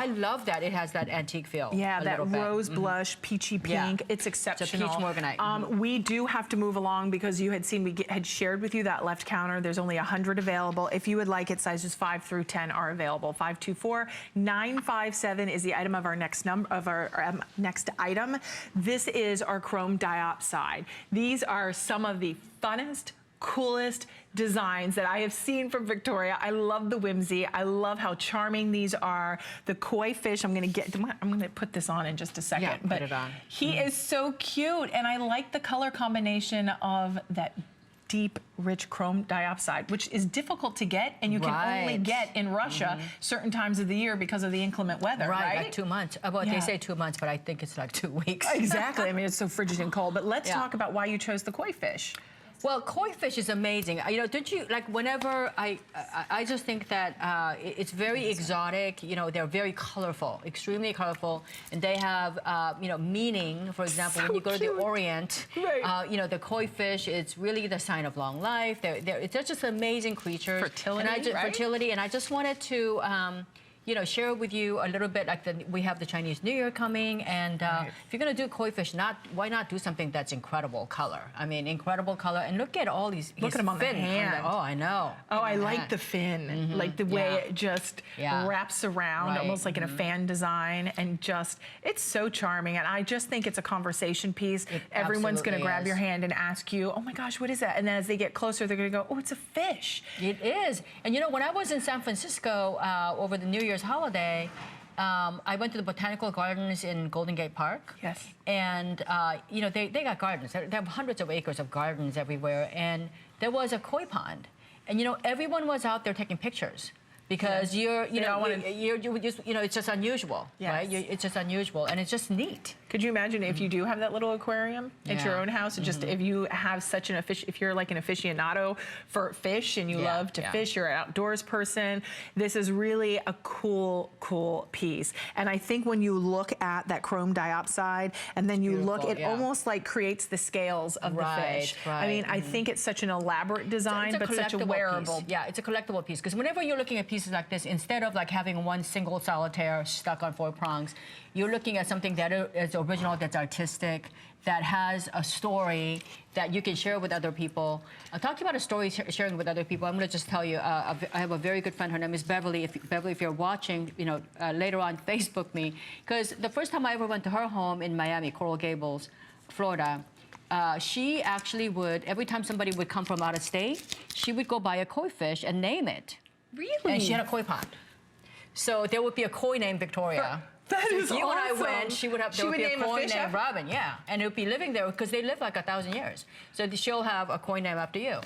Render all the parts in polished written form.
I love that it has that antique feel. Yeah, that rose blush, peachy pink. Yeah. It's exceptional. It's a peach morganite. We do have to move along because you had seen, we had shared with you that left counter. There's only 100 available. If you would like it, sizes 5 through 10 are available. 524957 is the item of our next next item. This is our Chrome Diopside. These are some of the funnest, coolest designs that I have seen from Victoria. I love the whimsy. I love how charming these are. The koi fish, I'm gonna put this on in just a second. Yeah, but put it on. He is so cute, and I like the color combination of that deep, rich chrome diopside, which is difficult to get, and you can only get in Russia certain times of the year because of the inclement weather, right? Like 2 months. Well, they say 2 months, but I think it's like 2 weeks. Exactly. I mean, it's so frigid and cold. But let's talk about why you chose the koi fish. Well, koi fish is amazing. You know, don't you, like, whenever I just think that it's very exotic. You know, they're very colorful, extremely colorful, and they have, you know, meaning. For example, when you go to the Orient, you know, the koi fish, it's really the sign of long life. They're just amazing creatures. Fertility, fertility, and I just wanted to, you know, share with you a little bit, like we have the Chinese New Year coming, and if you're gonna do koi fish, why not do something that's incredible color? I mean, incredible color, and look at all these. Look at them on the hand. Oh, I know. Oh, I like the fin, like the way it just wraps around, almost like in a fan design, and just, it's so charming, and I just think it's a conversation piece. Everyone's gonna grab your hand and ask you, oh my gosh, what is that? And then as they get closer, they're gonna go, oh, it's a fish. It is, and you know, when I was in San Francisco over the New Year's holiday, I went to the Botanical Gardens in Golden Gate Park. Yes. And, you know, they got gardens. They have hundreds of acres of gardens everywhere. And there was a koi pond. And, you know, everyone was out there taking pictures. Because you know, it's just unusual, right? It's just unusual, and it's just neat. Could you imagine if you do have that little aquarium at your own house? Just if you have such an if you're like an aficionado for fish and you love to fish, you're an outdoors person. This is really a cool piece. And I think when you look at that chrome diopside, and then you look, it almost like creates the scales of the fish. I mean, I think it's such an elaborate design, but such a wearable. Piece. Yeah, it's a collectible piece, because whenever you're looking at pieces like this, instead of like having one single solitaire stuck on 4 prongs, you're looking at something that is original, that's artistic, that has a story that you can share with other people. Talking about a story sharing with other people, I'm going to just tell you, I have a very good friend. Her name is Beverly. Beverly, if you're watching, you know, later on, Facebook me, because the first time I ever went to her home in Miami, Coral Gables, Florida, she actually would, every time somebody would come from out of state, she would go buy a koi fish and name it. Really? And she had a koi pond. So there would be a koi named Victoria. That is awesome. If you and I went, there would be a koi named Robin, and it would be living there, because they live like 1,000 years. So she'll have a koi name after you.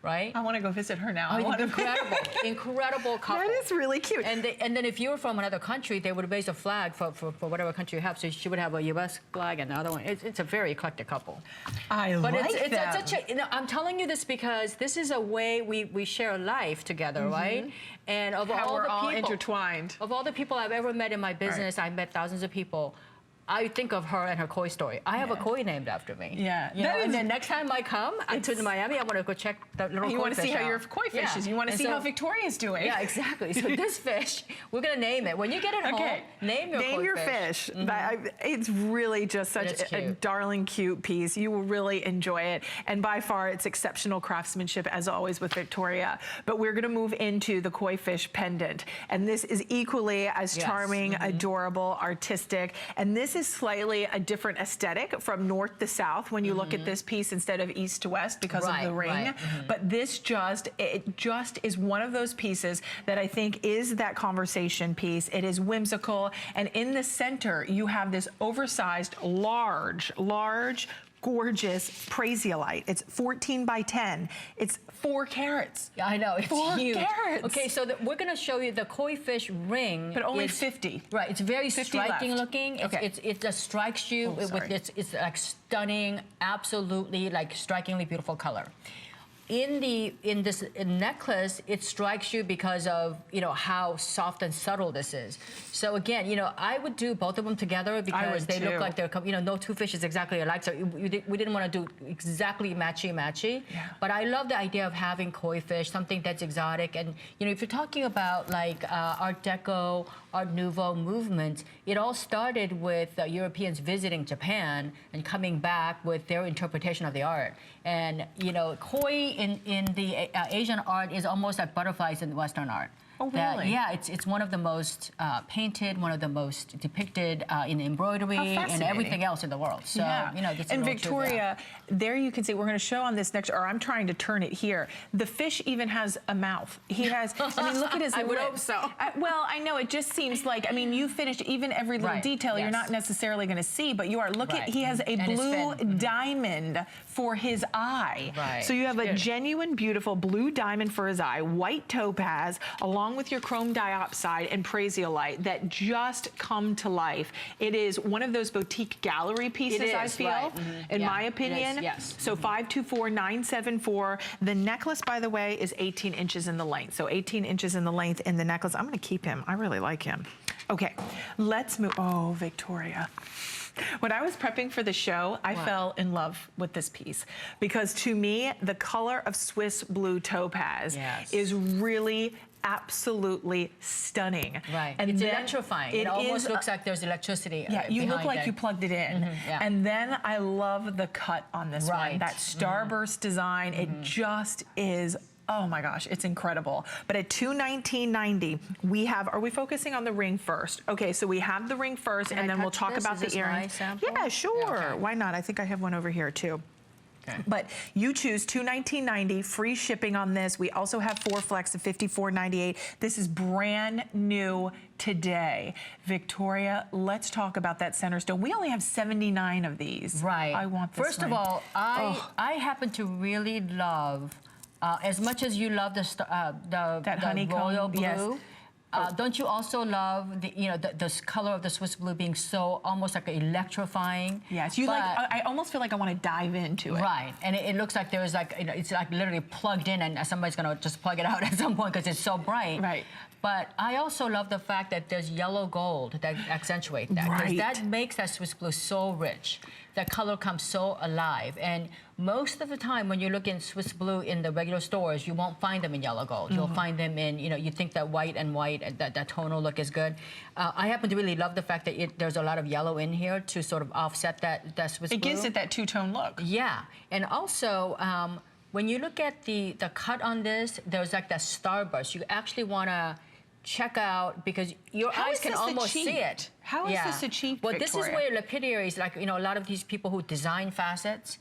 Right? I want to go visit her now. Oh, incredible, incredible couple. That is really cute. And then if you were from another country, they would raise a flag for whatever country you have. So she would have a U.S. flag and the other one. It's a very eclectic couple. But it's you know, I'm telling you this because this is a way we share life together, right? And of how all we're the people, all intertwined. Of all the people I've ever met in my business, I've met thousands of people. I think of her and her koi story. I have a koi named after me. Yeah. You know, and then next time I come to Miami, I want to go check the little koi fish. You want to see how your koi fish is. You want to see how Victoria's doing. Yeah, exactly. So this fish, we're going to name it. When you get it home, name your fish. It's really just such a darling, cute piece. You will really enjoy it. And by far, it's exceptional craftsmanship, as always, with Victoria. But we're going to move into the koi fish pendant. And this is equally as charming, adorable, artistic. And this is slightly a different aesthetic from north to south when you look at this piece instead of east to west because of the ring. But this it just is one of those pieces that I think is that conversation piece. It is whimsical, and in the center you have this oversized, large, gorgeous Prasiolite. It's 14 by 10. It's 4 carats. Yeah, I know, it's 4 huge. carats. Okay, so we're gonna show you the koi fish ring. But only 50. Right, it's very striking looking. It just strikes you with it's like stunning, absolutely like strikingly beautiful color. In this necklace, it strikes you because of, you know, how soft and subtle this is. So again, you know, I would do both of them together because they look like they're, you know, no two fishes exactly alike. So we didn't want to do exactly matchy. Yeah. But I love the idea of having koi fish, something that's exotic. And, you know, if you're talking about like Art Deco Art Nouveau movement, it all started with Europeans visiting Japan and coming back with their interpretation of the art. And, you know, koi in the Asian art is almost like butterflies in Western art. Oh, really? Yeah, it's one of the most painted, one of the most depicted in embroidery and everything else in the world. So, you know, this is and Victoria, there you can see, we're going to show on this next, or I'm trying to turn it here. The fish even has a mouth. He has, I mean, look at his lips. I would hope so. Well, I know, it just seems like, I mean, you finished even every little detail you're not necessarily going to see, but you are, look at, he has a blue diamond for his eye. So you have a genuine, beautiful blue diamond for his eye, white topaz, along with your Chrome Diopside and Prasiolite that just come to life. It is one of those boutique gallery pieces, I feel, in my opinion. So 524974. The necklace, by the way, is 18 inches in the length. So 18 inches in the length in the necklace. I'm going to keep him. I really like him. Okay, let's move. Oh, Victoria. When I was prepping for the show, I fell in love with this piece because to me, the color of Swiss blue topaz is really absolutely stunning. And it's electrifying. It almost looks like there's electricity. Yeah, you look like you plugged it in. And then I love the cut on this one. That starburst design, it just is, oh my gosh, it's incredible. But at $219.90, we have, are we focusing on the ring first? Okay, so we have the ring first, and then we'll talk about the earrings. Yeah, sure. Why not? I think I have one over here too. But you choose $219.90, free shipping on this. We also have 4 flex of $54.98. This is brand new today. Victoria, let's talk about that center stone. We only have 79 of these. I want this First of all, I happen to really love, as much as you love the royal blue, don't you also love the this color of the Swiss blue being so almost like electrifying? Yes, you like. I almost feel like I want to dive into it. And it looks like there's like it's like literally plugged in, and somebody's gonna just plug it out at some point because it's so bright. But I also love the fact that there's yellow gold that accentuate that because that makes that Swiss blue so rich. That color comes so alive, and most of the time when you look in Swiss blue in the regular stores, you won't find them in yellow gold. You'll find them in, you think that white and white, that tonal look is good. I happen to really love the fact that there's a lot of yellow in here to sort of offset that Swiss blue. It gives it that two-tone look. Yeah, and also when you look at the cut on this, there's like that starburst. You actually want to check out because your eyes can almost see it. How is this achieved, Well, Victoria? this is where lapidaries, like, a lot of these people who design facets,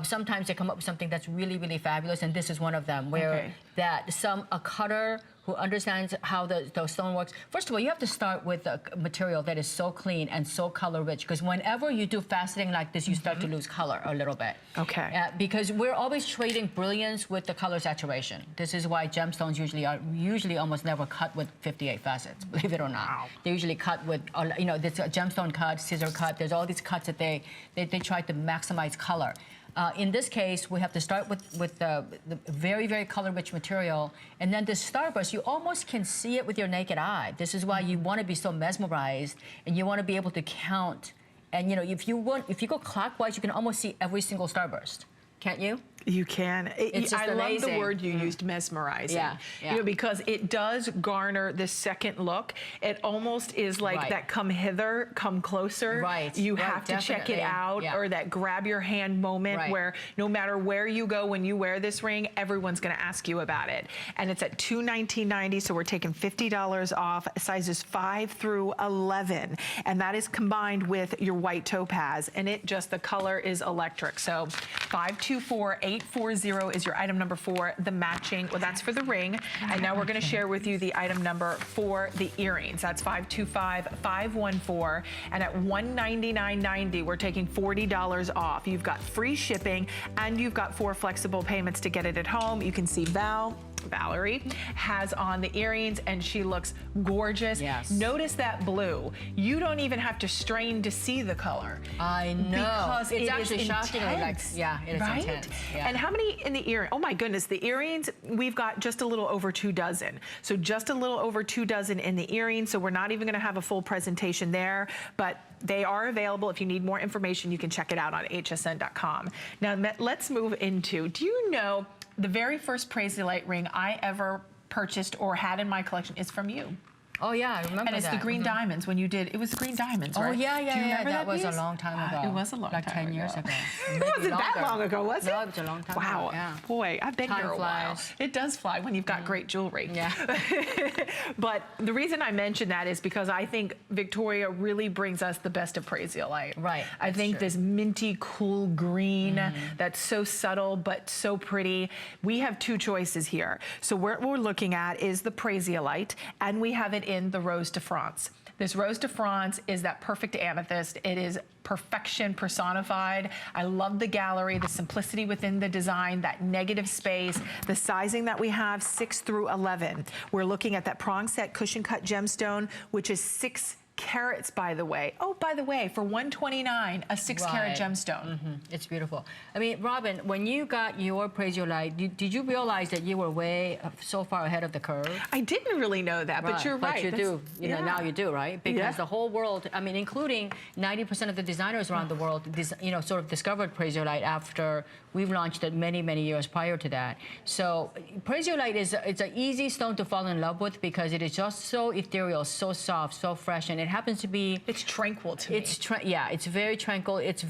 sometimes they come up with something that's really, really fabulous, and this is one of them, where a cutter who understands how the stone works. First of all, you have to start with a material that is so clean and so color rich, because whenever you do faceting like this, you start to lose color a little bit. Because we're always trading brilliance with the color saturation. This is why gemstones usually almost never cut with 58 facets, believe it or not. They're usually cut with, this gemstone cut, scissor cut. There's all these cuts that they try to maximize color. In this case, we have to start with the very, very color-rich material, and then the starburst, you almost can see it with your naked eye. This is why you want to be so mesmerized, and you want to be able to count. And if you go clockwise, you can almost see every single starburst. Can't you? You can. I love the word you used, mesmerizing. Because it does garner this second look. It almost is like that come hither, come closer. You have to check it out, or that grab your hand moment where no matter where you go when you wear this ring, everyone's going to ask you about it. And it's at $219.90, so we're taking $50 off, sizes 5 through 11. And that is combined with your white topaz. And the color is electric. So 524840 is your item number for the matching. Well, that's for the ring. And now we're going to share with you the item number for the earrings. That's 525514. And at $199.90, we're taking $40 off. You've got free shipping, and you've got 4 flexible payments to get it at home. You can see Valerie has on the earrings, and she looks gorgeous. Notice that blue. You don't even have to strain to see the color. I know. Because it's actually shockingly intense, it is intense. And how many in the earring? Oh my goodness, the earrings, we've got just a little over 2 dozen. So just a little over 2 dozen in the earrings. So we're not even going to have a full presentation there, but they are available. If you need more information, you can check it out on hsn.com. Now let's move into, do you know the very first Prasiolite ring I ever purchased or had in my collection is from you? Oh yeah, I remember that. And it's the green diamonds when you did, it was green diamonds, right? Oh yeah, yeah, Do you remember that was piece? a long time ago. It was a long time ago. Like 10 years ago. It wasn't that long ago, was it? No, it was a long time wow. ago. Yeah. Boy, I've been here a while. It does fly when you've got great jewelry. Yeah. But the reason I mention that is because I think Victoria really brings us the best of Prasiolite. Right. I think this minty, cool green that's so subtle but so pretty. We have two choices here. So what we're looking at is the Prasiolite, and we have it in the Rose de France. This Rose de France is that perfect amethyst. It is perfection personified. I love the gallery, the simplicity within the design, that negative space, the sizing that we have, 6 through 11. We're looking at that prong set cushion cut gemstone, which is 6 carats, by the way. Oh, by the way, for $129, a 6-carat gemstone. It's beautiful. I mean, Robin, when you got your Prasiolite, did you realize that you were way so far ahead of the curve? I didn't really know that, but you're right. But you do. You know, now you do, right? Because the whole world, I mean, including 90% of the designers around the world, sort of discovered Prasiolite after we've launched it many, many years prior to that. So Prasiolite it's an easy stone to fall in love with because it is just so ethereal, so soft, so fresh, and it happens to be... It's tranquil to me. Yeah, it's very tranquil. It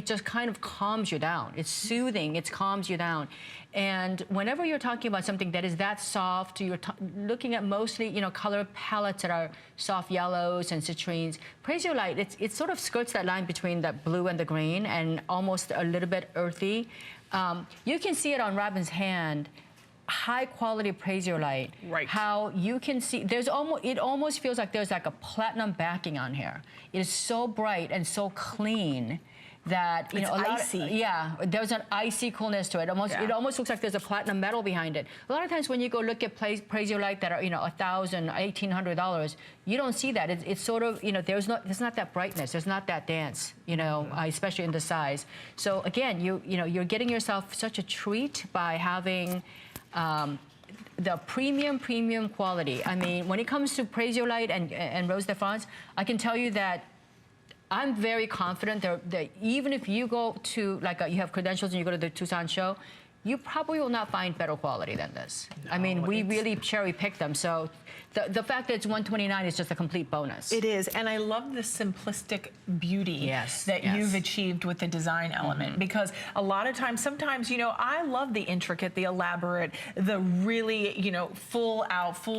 just kind of calms you down. It's soothing. It calms you down. And whenever you're talking about something that is that soft, you're looking at mostly, color palettes that are soft yellows and citrines. Prasiolite, it sort of skirts that line between the blue and the green and almost a little bit earthy. You can see it on Robin's hand. High quality Prasiolite. Right. How you can see it almost feels like there's like a platinum backing on here. It is so bright and so clean that it's icy. There's an icy coolness to it. It almost looks like there's a platinum metal behind it. A lot of times when you go look at Prasiolite that are $1,000, $1,800, you don't see that. It's sort of there's not that brightness. There's not that dance. Especially in the size. So again, you're getting yourself such a treat by having the premium quality. I mean, when it comes to Prasiolite and Rose de France, I can tell you that I'm very confident that even if you go to, you have credentials and you go to the Tucson show, you probably will not find better quality than this. No, I mean, we really cherry-picked them. So the fact that it's $129 is just a complete bonus. It is, and I love the simplistic beauty that you've achieved with the design element, because a lot of times, sometimes, I love the intricate, the elaborate, the really, full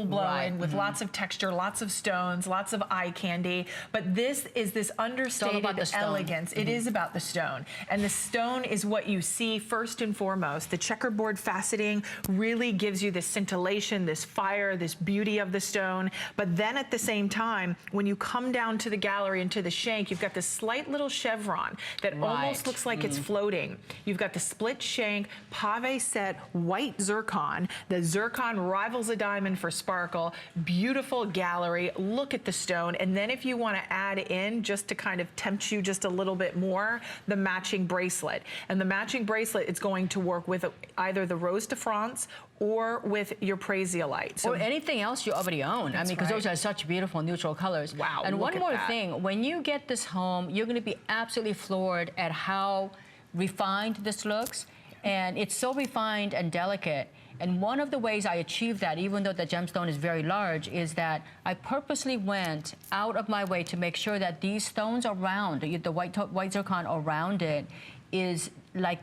blow in with lots of texture, lots of stones, lots of eye candy, but this is this understated elegance. It is about the stone, and the stone is what you see first and foremost. The checkerboard faceting really gives you this scintillation, this fire, this beauty of the stone. But then at the same time, when you come down to the gallery and to the shank, you've got this slight little chevron that almost looks like it's floating. You've got the split shank, pave set, white zircon. The zircon rivals a diamond for sparkle. Beautiful gallery. Look at the stone. And then if you want to add in, just to kind of tempt you just a little bit more, the matching bracelet. And the matching bracelet, it's going to work with either the Rose de France or with your Prasiolite. So, or anything else you already own. I mean, because those are such beautiful neutral colors. Wow. And one more thing, when you get this home, you're going to be absolutely floored at how refined this looks. And it's so refined and delicate. And one of the ways I achieved that, even though the gemstone is very large, is that I purposely went out of my way to make sure that these stones around, the white zircon around it, is like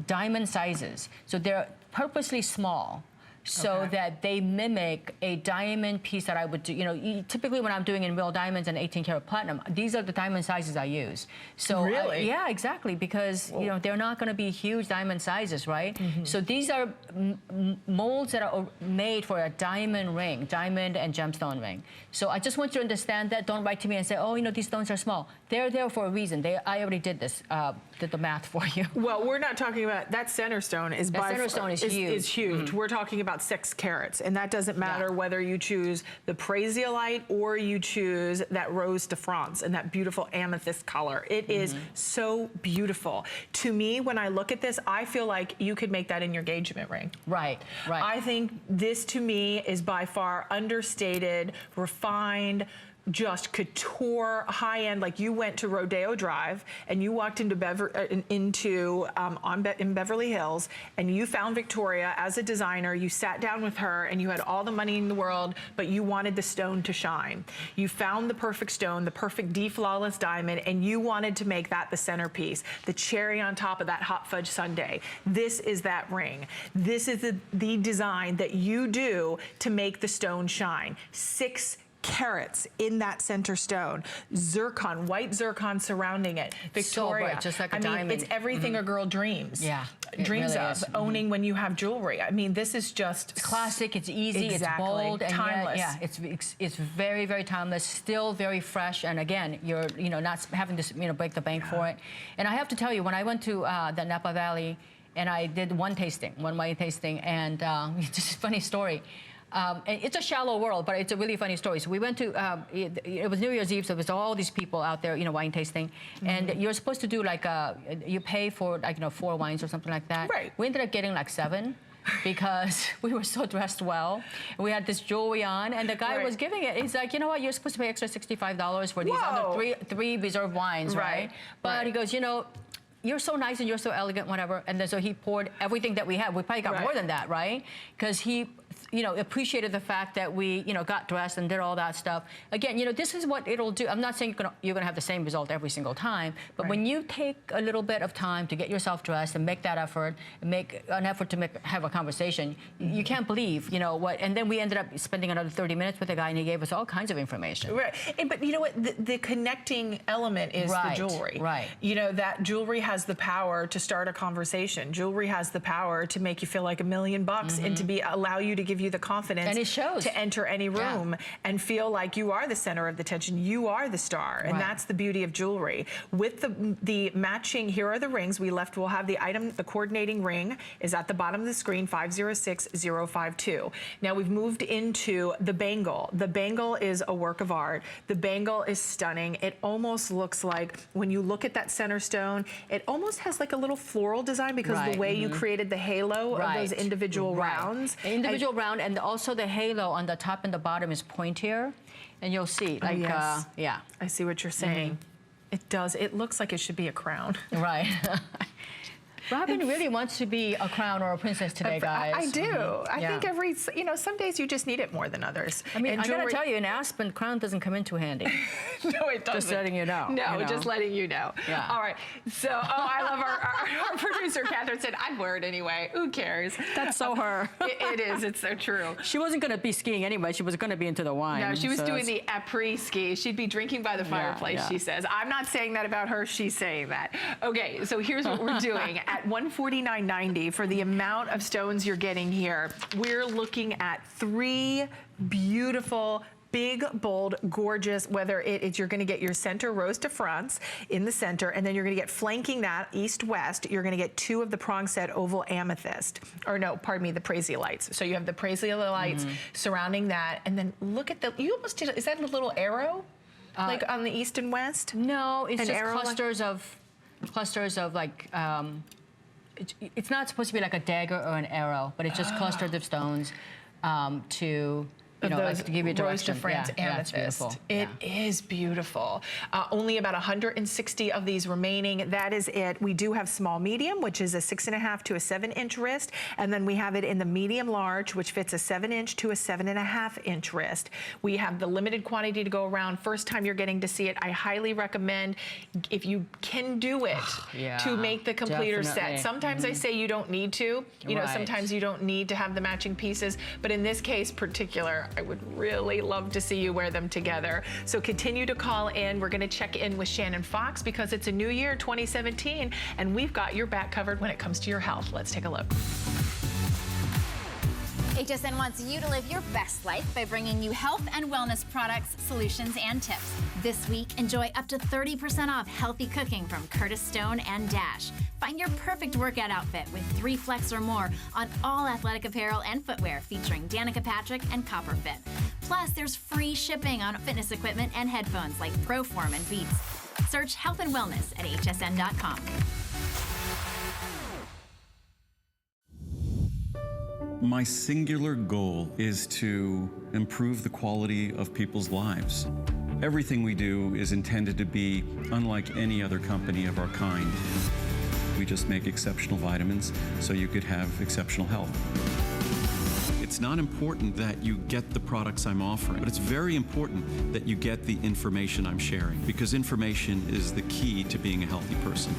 diamond sizes. So they're purposely small so that they mimic a diamond piece that I would do. Typically when I'm doing in real diamonds and 18-karat platinum, these are the diamond sizes I use. So really? Yeah, exactly, because they're not going to be huge diamond sizes, right? So these are molds that are made for a diamond ring, diamond and gemstone ring. So I just want you to understand that. Don't write to me and say, oh, these stones are small. They're there for a reason. I already did this, did the math for you. Well, we're not talking about that center stone. Is huge. We're talking about 6 carats, and that doesn't matter whether you choose the Prasiolite or you choose that Rose de France and that beautiful amethyst color. It is so beautiful. To me, when I look at this, I feel like you could make that in your engagement ring. Right. I think this, to me, is by far understated, refined, just couture, high-end, like you went to Rodeo Drive and you walked into in Beverly Hills and you found Victoria as a designer. You sat down with her and you had all the money in the world, but you wanted the stone to shine. You found the perfect stone, the perfect D-flawless diamond, and you wanted to make that the centerpiece, the cherry on top of that hot fudge sundae. This is that ring. This is the design that you do to make the stone shine. 6 carats in that center stone. Zircon, white zircon surrounding it. Victoria, so bright, just like a diamond. It's everything a girl dreams. Yeah. Dreams really of owning when you have jewelry. I mean, this is just it's classic. It's easy. Exactly. It's bold. And timeless. Yet, yeah, it's very, very timeless. Still very fresh. And again, you're not having to break the bank for it. And I have to tell you, when I went to the Napa Valley and I did one wine tasting, and just a funny story. And it's a shallow world, but it's a really funny story. So we went to, it was New Year's Eve, so it was all these people out there, wine tasting. And you're supposed to do like, you pay for like, 4 wines or something like that. Right. We ended up getting like 7 because we were so dressed well. And we had this jewelry on, and the guy was giving it. He's like, you know what, you're supposed to pay extra $65 for these other three reserved wines, right? But he goes, you're so nice and you're so elegant, whatever. And then so he poured everything that we had. We probably got more than that, right? Because he, appreciated the fact that we, got dressed and did all that stuff. Again, this is what it'll do. I'm not saying you're gonna have the same result every single time, but when you take a little bit of time to get yourself dressed and make that effort, and make an effort to have a conversation, you can't believe, what. And then we ended up spending another 30 minutes with the guy, and he gave us all kinds of information. Right. But you know what? The connecting element is the jewelry. Right. That jewelry has the power to start a conversation. Jewelry has the power to make you feel like $1 million and to allow you to give you the confidence and it shows. To enter any room and feel like you are the center of the attention. You are the star, and that's the beauty of jewelry. With the matching, here are the rings we left. We'll have the item, the coordinating ring is at the bottom of the screen, 506052. Now we've moved into the bangle. The bangle is a work of art. The bangle is stunning. It almost looks like, when you look at that center stone, it almost has like a little floral design because of the way you created the halo of those individual rounds. The individual round, and also the halo on the top and the bottom is pointier, and you'll see, like, yeah. I see what you're saying. It does. It looks like it should be a crown. Right. Robin really wants to be a crown or a princess today, guys. I do. I think some days you just need it more than others. I mean, I gotta tell you, in Aspen, crown doesn't come in too handy. No, it doesn't. Just letting you know. No, just letting you know. Yeah. All right. So, I love our producer, Catherine, said, I'd wear it anyway. Who cares? That's so her. It is. It's so true. She wasn't gonna be skiing anyway. She was gonna be into the wine. No, she was doing the après ski. She'd be drinking by the fireplace, she says. I'm not saying that about her. She's saying that. Okay, so here's what we're doing. At $149.90 for the amount of stones you're getting here, we're looking at 3 beautiful, big, bold, gorgeous, whether it's you're gonna get your center Rose de France in the center, and then you're gonna get flanking that east-west, you're gonna get 2 of the prong set oval amethyst, or no, pardon me, the Prasiolites. So you have the Prasiolites surrounding that, and then look at you almost did, is that a little arrow? Like on the east and west? No, it's just clusters of like, it's not supposed to be like a dagger or an arrow, but it's just clusters of stones to like to give you direction. Rose de France amethyst. It is beautiful. Only about 160 of these remaining. That is it. We do have small medium, which is a 6.5 to a 7-inch wrist, and then we have it in the medium large, which fits a 7-inch to a 7.5-inch wrist. We have the limited quantity to go around. First time you're getting to see it, I highly recommend, if you can do it, to make the completer set. Sometimes I say you don't need to. Sometimes you don't need to have the matching pieces, but in this case particular, I would really love to see you wear them together. So continue to call in. We're going to check in with Shannon Fox because it's a new year, 2017, and we've got your back covered when it comes to your health. Let's take a look. HSN wants you to live your best life by bringing you health and wellness products, solutions, and tips. This week, enjoy up to 30% off healthy cooking from Curtis Stone and Dash. Find your perfect workout outfit with 3 flex or more on all athletic apparel and footwear featuring Danica Patrick and Copperfit. Plus, there's free shipping on fitness equipment and headphones like Proform and Beats. Search health and wellness at hsn.com. My singular goal is to improve the quality of people's lives. Everything we do is intended to be unlike any other company of our kind. We just make exceptional vitamins so you could have exceptional health. It's not important that you get the products I'm offering, but it's very important that you get the information I'm sharing, because information is the key to being a healthy person.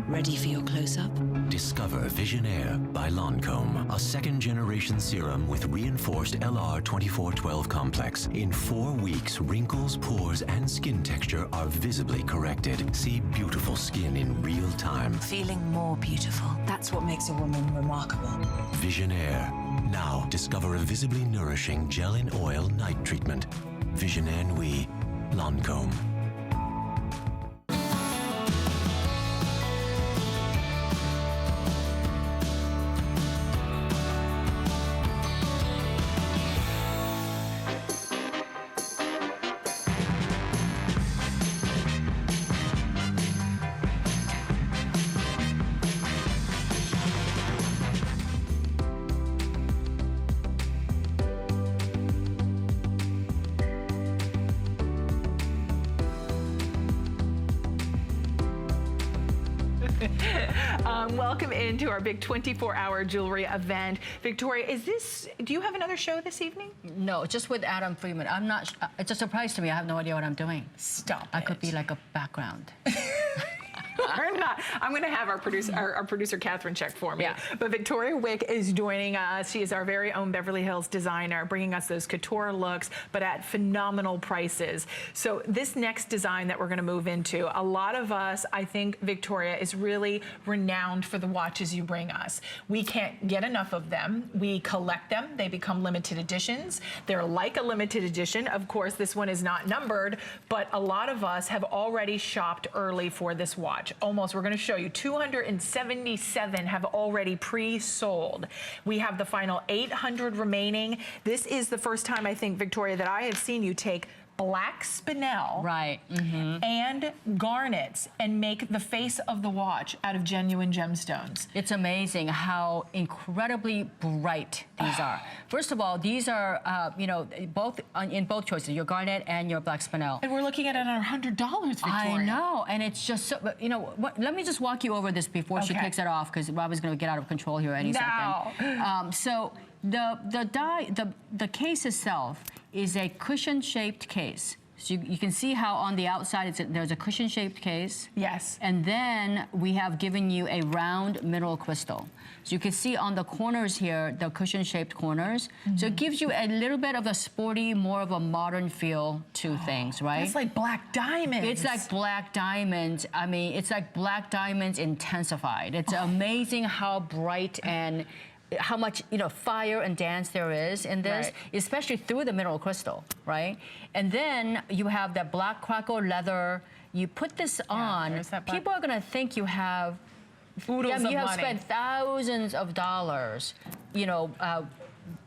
Ready for your close-up? Discover Visionaire by Lancome, a second-generation serum with reinforced LR2412 complex. In 4 weeks, wrinkles, pores, and skin texture are visibly corrected. See beautiful skin in real time. Feeling more beautiful. That's what makes a woman remarkable. Visionaire. Now, discover a visibly nourishing gel-in-oil night treatment. Visionaire Nuit. Lancome. Welcome into our big 24-hour jewelry event. Victoria, do you have another show this evening? No, just with Adam Freeman. I'm not, it's a surprise to me. I have no idea what I'm doing. Stop I could be like a background. Or not. I'm going to have our producer Catherine check for me. Yeah. But Victoria Wieck is joining us. She is our very own Beverly Hills designer, bringing us those couture looks, but at phenomenal prices. So this next design that we're going to move into, a lot of us, I think Victoria is really renowned for the watches you bring us. We can't get enough of them. We collect them. They become limited editions. They're like a limited edition. Of course, this one is not numbered, but a lot of us have already shopped early for this watch. Almost, we're going to show you 277 have already pre-sold. We have the final 800 remaining. This is the first time, I think, Victoria, that I have seen you take black spinel and garnets and make the face of the watch out of genuine gemstones. It's amazing how incredibly bright these are. First of all, these are, you know, in both choices, your garnet and your black spinel. And we're looking at it at $100, Victoria. I know, and it's just so, you know, let me just walk you over this before she takes it off, because Rob is going to get out of control here any second. So the case itself is a cushion-shaped case. So you can see how on the outside there's a cushion-shaped case. Yes. And then we have given you a round mineral crystal. So you can see on the corners here, the cushion-shaped corners. So it gives you a little bit of a sporty, more of a modern feel to things, right? It's like black diamonds. It's like black diamonds. I mean, it's like black diamonds intensified. It's amazing how bright and how much, you know, fire and dance there is in this, especially through the mineral crystal, right? And then you have that black crackle leather. You put this on, people are gonna think you have you have spent thousands of dollars, you know,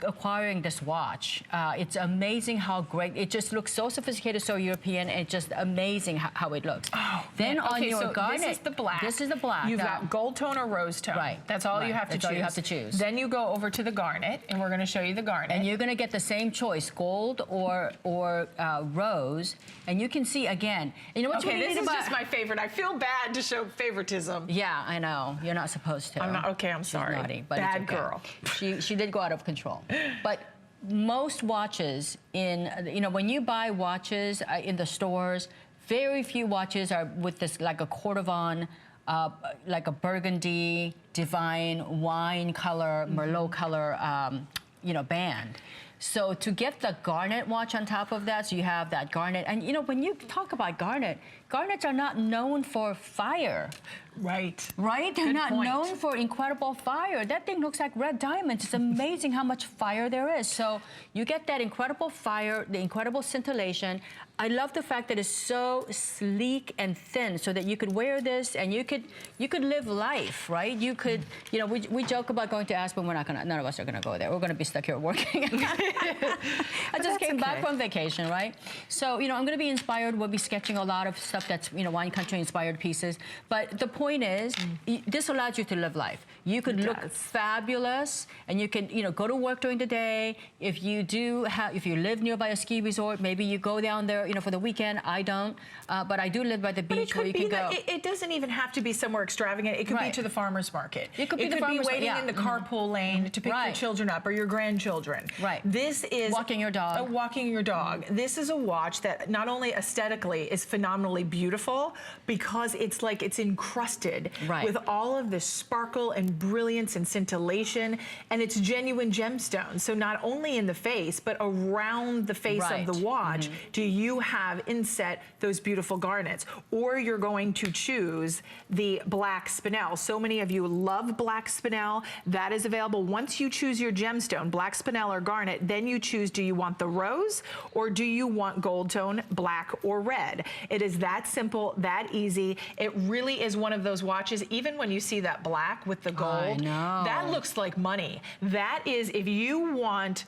acquiring this watch. It's amazing how great, it just looks so sophisticated, so European, and it's just amazing how it looks. Oh, then on your so garnet, this is the black. This is the black. You've got gold tone or rose tone. Right. That's all you have to choose. That's all you have to choose. Then you go over to the garnet, and we're going to show you the garnet. And you're going to get the same choice, gold or rose. And you can see again. You know what's okay, this is just my favorite. I feel bad to show favoritism. Yeah, I know. You're not supposed to. I'm not. Okay, I'm sorry. She's naughty, but bad it's okay. girl. She did go out of control. But most watches when you buy watches in the stores, very few watches are with this like a cordovan, like a burgundy, divine, wine color, Merlot color, band. So to get the garnet watch on top of that, so you have that garnet, and when you talk about garnets are not known for fire. Right. Right? They're not known for incredible fire. That thing looks like red diamonds. It's amazing how much fire there is. So you get that incredible fire, the incredible scintillation. I love the fact that it's so sleek and thin, so that you could wear this and you could live life, right? You could, we joke about going to Aspen. We're not gonna, none of us are gonna go there. We're gonna be stuck here working. I just came back from vacation, right? So, I'm gonna be inspired. We'll be sketching a lot of stuff that's, wine country inspired pieces. But the point point is, this allows you to live life. You could look fabulous, and you can, go to work during the day. If you live nearby a ski resort, maybe you go down there, for the weekend. I don't, but I do live by the beach where you can go. It doesn't even have to be somewhere extravagant. It could be to the farmer's market. It could be waiting in the carpool lane to pick your children up or your grandchildren. Right. This is walking your dog. Walking your dog. This is a watch that not only aesthetically is phenomenally beautiful, because it's like it's encrusted with all of this sparkle and brilliance and scintillation, and it's genuine gemstones. So not only in the face, but around the face of the watch, do you have inset those beautiful garnets. Or you're going to choose the black spinel. So many of you love black spinel. That is available. Once you choose your gemstone, black spinel or garnet, then you choose, do you want the rose or do you want gold tone, black or red? It is that simple, that easy. It really is one of those watches, even when you see that black with the gold, that looks like money. That is, if you want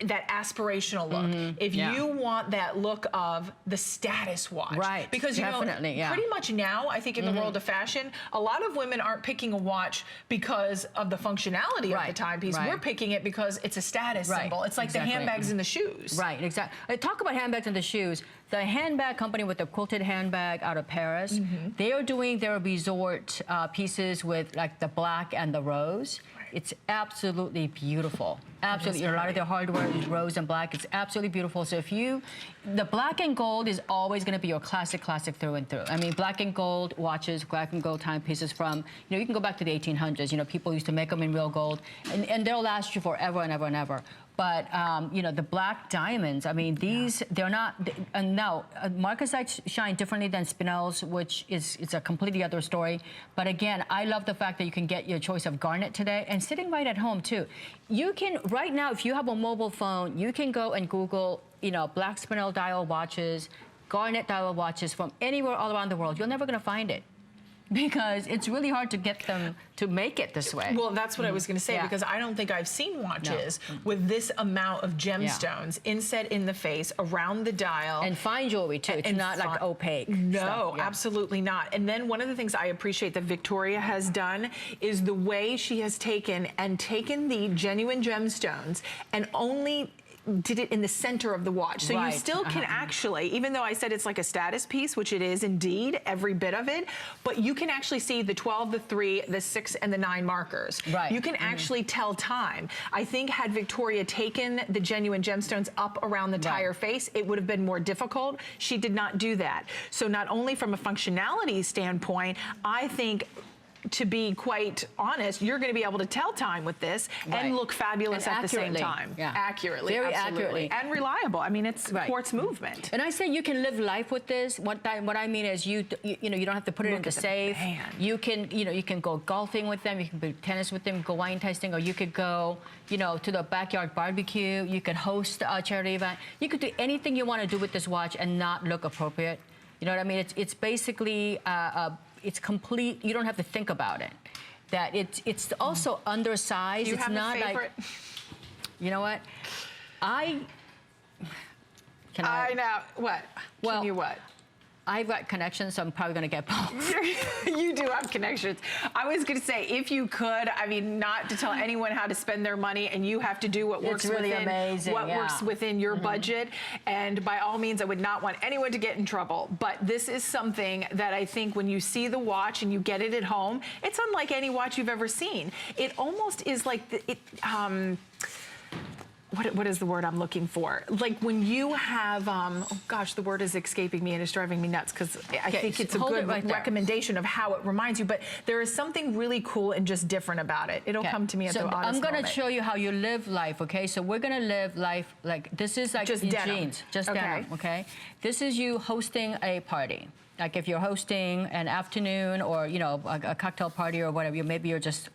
that aspirational look, if you want that look of the status watch, because pretty much now, I think in the world of fashion, a lot of women aren't picking a watch because of the functionality of the timepiece. We're picking it because it's a status symbol. It's like the handbags and the shoes. Right, exactly. Talk about handbags and the shoes. The handbag company with the quilted handbag out of Paris, they are doing their resort pieces with like the black and the rose. It's absolutely beautiful. Absolutely. A lot of their hardware is rose and black. It's absolutely beautiful. So the black and gold is always going to be your classic through and through. I mean, black and gold watches, black and gold timepieces from, you can go back to the 1800s. People used to make them in real gold, and they'll last you forever and ever and ever. But, the black diamonds, I mean, they're not, and now, marcasites shine differently than spinels, which it's a completely other story. But again, I love the fact that you can get your choice of garnet today, and sitting right at home, too. You can, right now, if you have a mobile phone, you can go and Google, black spinel dial watches, garnet dial watches from anywhere all around the world. You're never going to find it, because it's really hard to get them to make it this way. Well, that's what I was going to say, because I don't think I've seen watches with this amount of gemstones inset in the face, around the dial. And fine jewelry, too. It's not like opaque. No, absolutely not. And then one of the things I appreciate that Victoria has done is the way she has taken the genuine gemstones and only did it in the center of the watch. So you still can actually, even though I said it's like a status piece, which it is indeed, every bit of it, but you can actually see the 12, the 3, the 6, and the 9 markers. You can actually tell time. I think had Victoria taken the genuine gemstones up around the entire face, it would have been more difficult. She did not do that. So not only from a functionality standpoint, I think, to be quite honest, you're going to be able to tell time with this and look fabulous at the same time. Accurately. Very accurately. And reliable. I mean, it's quartz movement. And I say you can live life with this. What I mean is you don't have to put it in the safe. You can, you can go golfing with them. You can play tennis with them, go wine tasting, or you could go, to the backyard barbecue. You could host a charity event. You could do anything you want to do with this watch and not look appropriate. You know what I mean? It's basically it's complete. You don't have to think about it. That it's also undersized. You it's have not a favorite? like. You know what? I know what. Well, can you what? I've got connections, so I'm probably going to get both. You do have connections. I was going to say, if you could, I mean, not to tell anyone how to spend their money, and you have to do what works works within your budget. And by all means, I would not want anyone to get in trouble. But this is something that I think when you see the watch and you get it at home, it's unlike any watch you've ever seen. It almost is like what is the word I'm looking for? Like when you have, oh gosh, the word is escaping me and it's driving me nuts, because I think it's a good recommendation of how it reminds you, but there is something really cool and just different about it. It'll come to me at the honest I'm going moment. to show you how you live life, okay? So we're going to live life like, this is like just denim. Jeans, just denim, okay? This is you hosting a party. Like if you're hosting an afternoon or, a cocktail party or whatever, maybe you're just,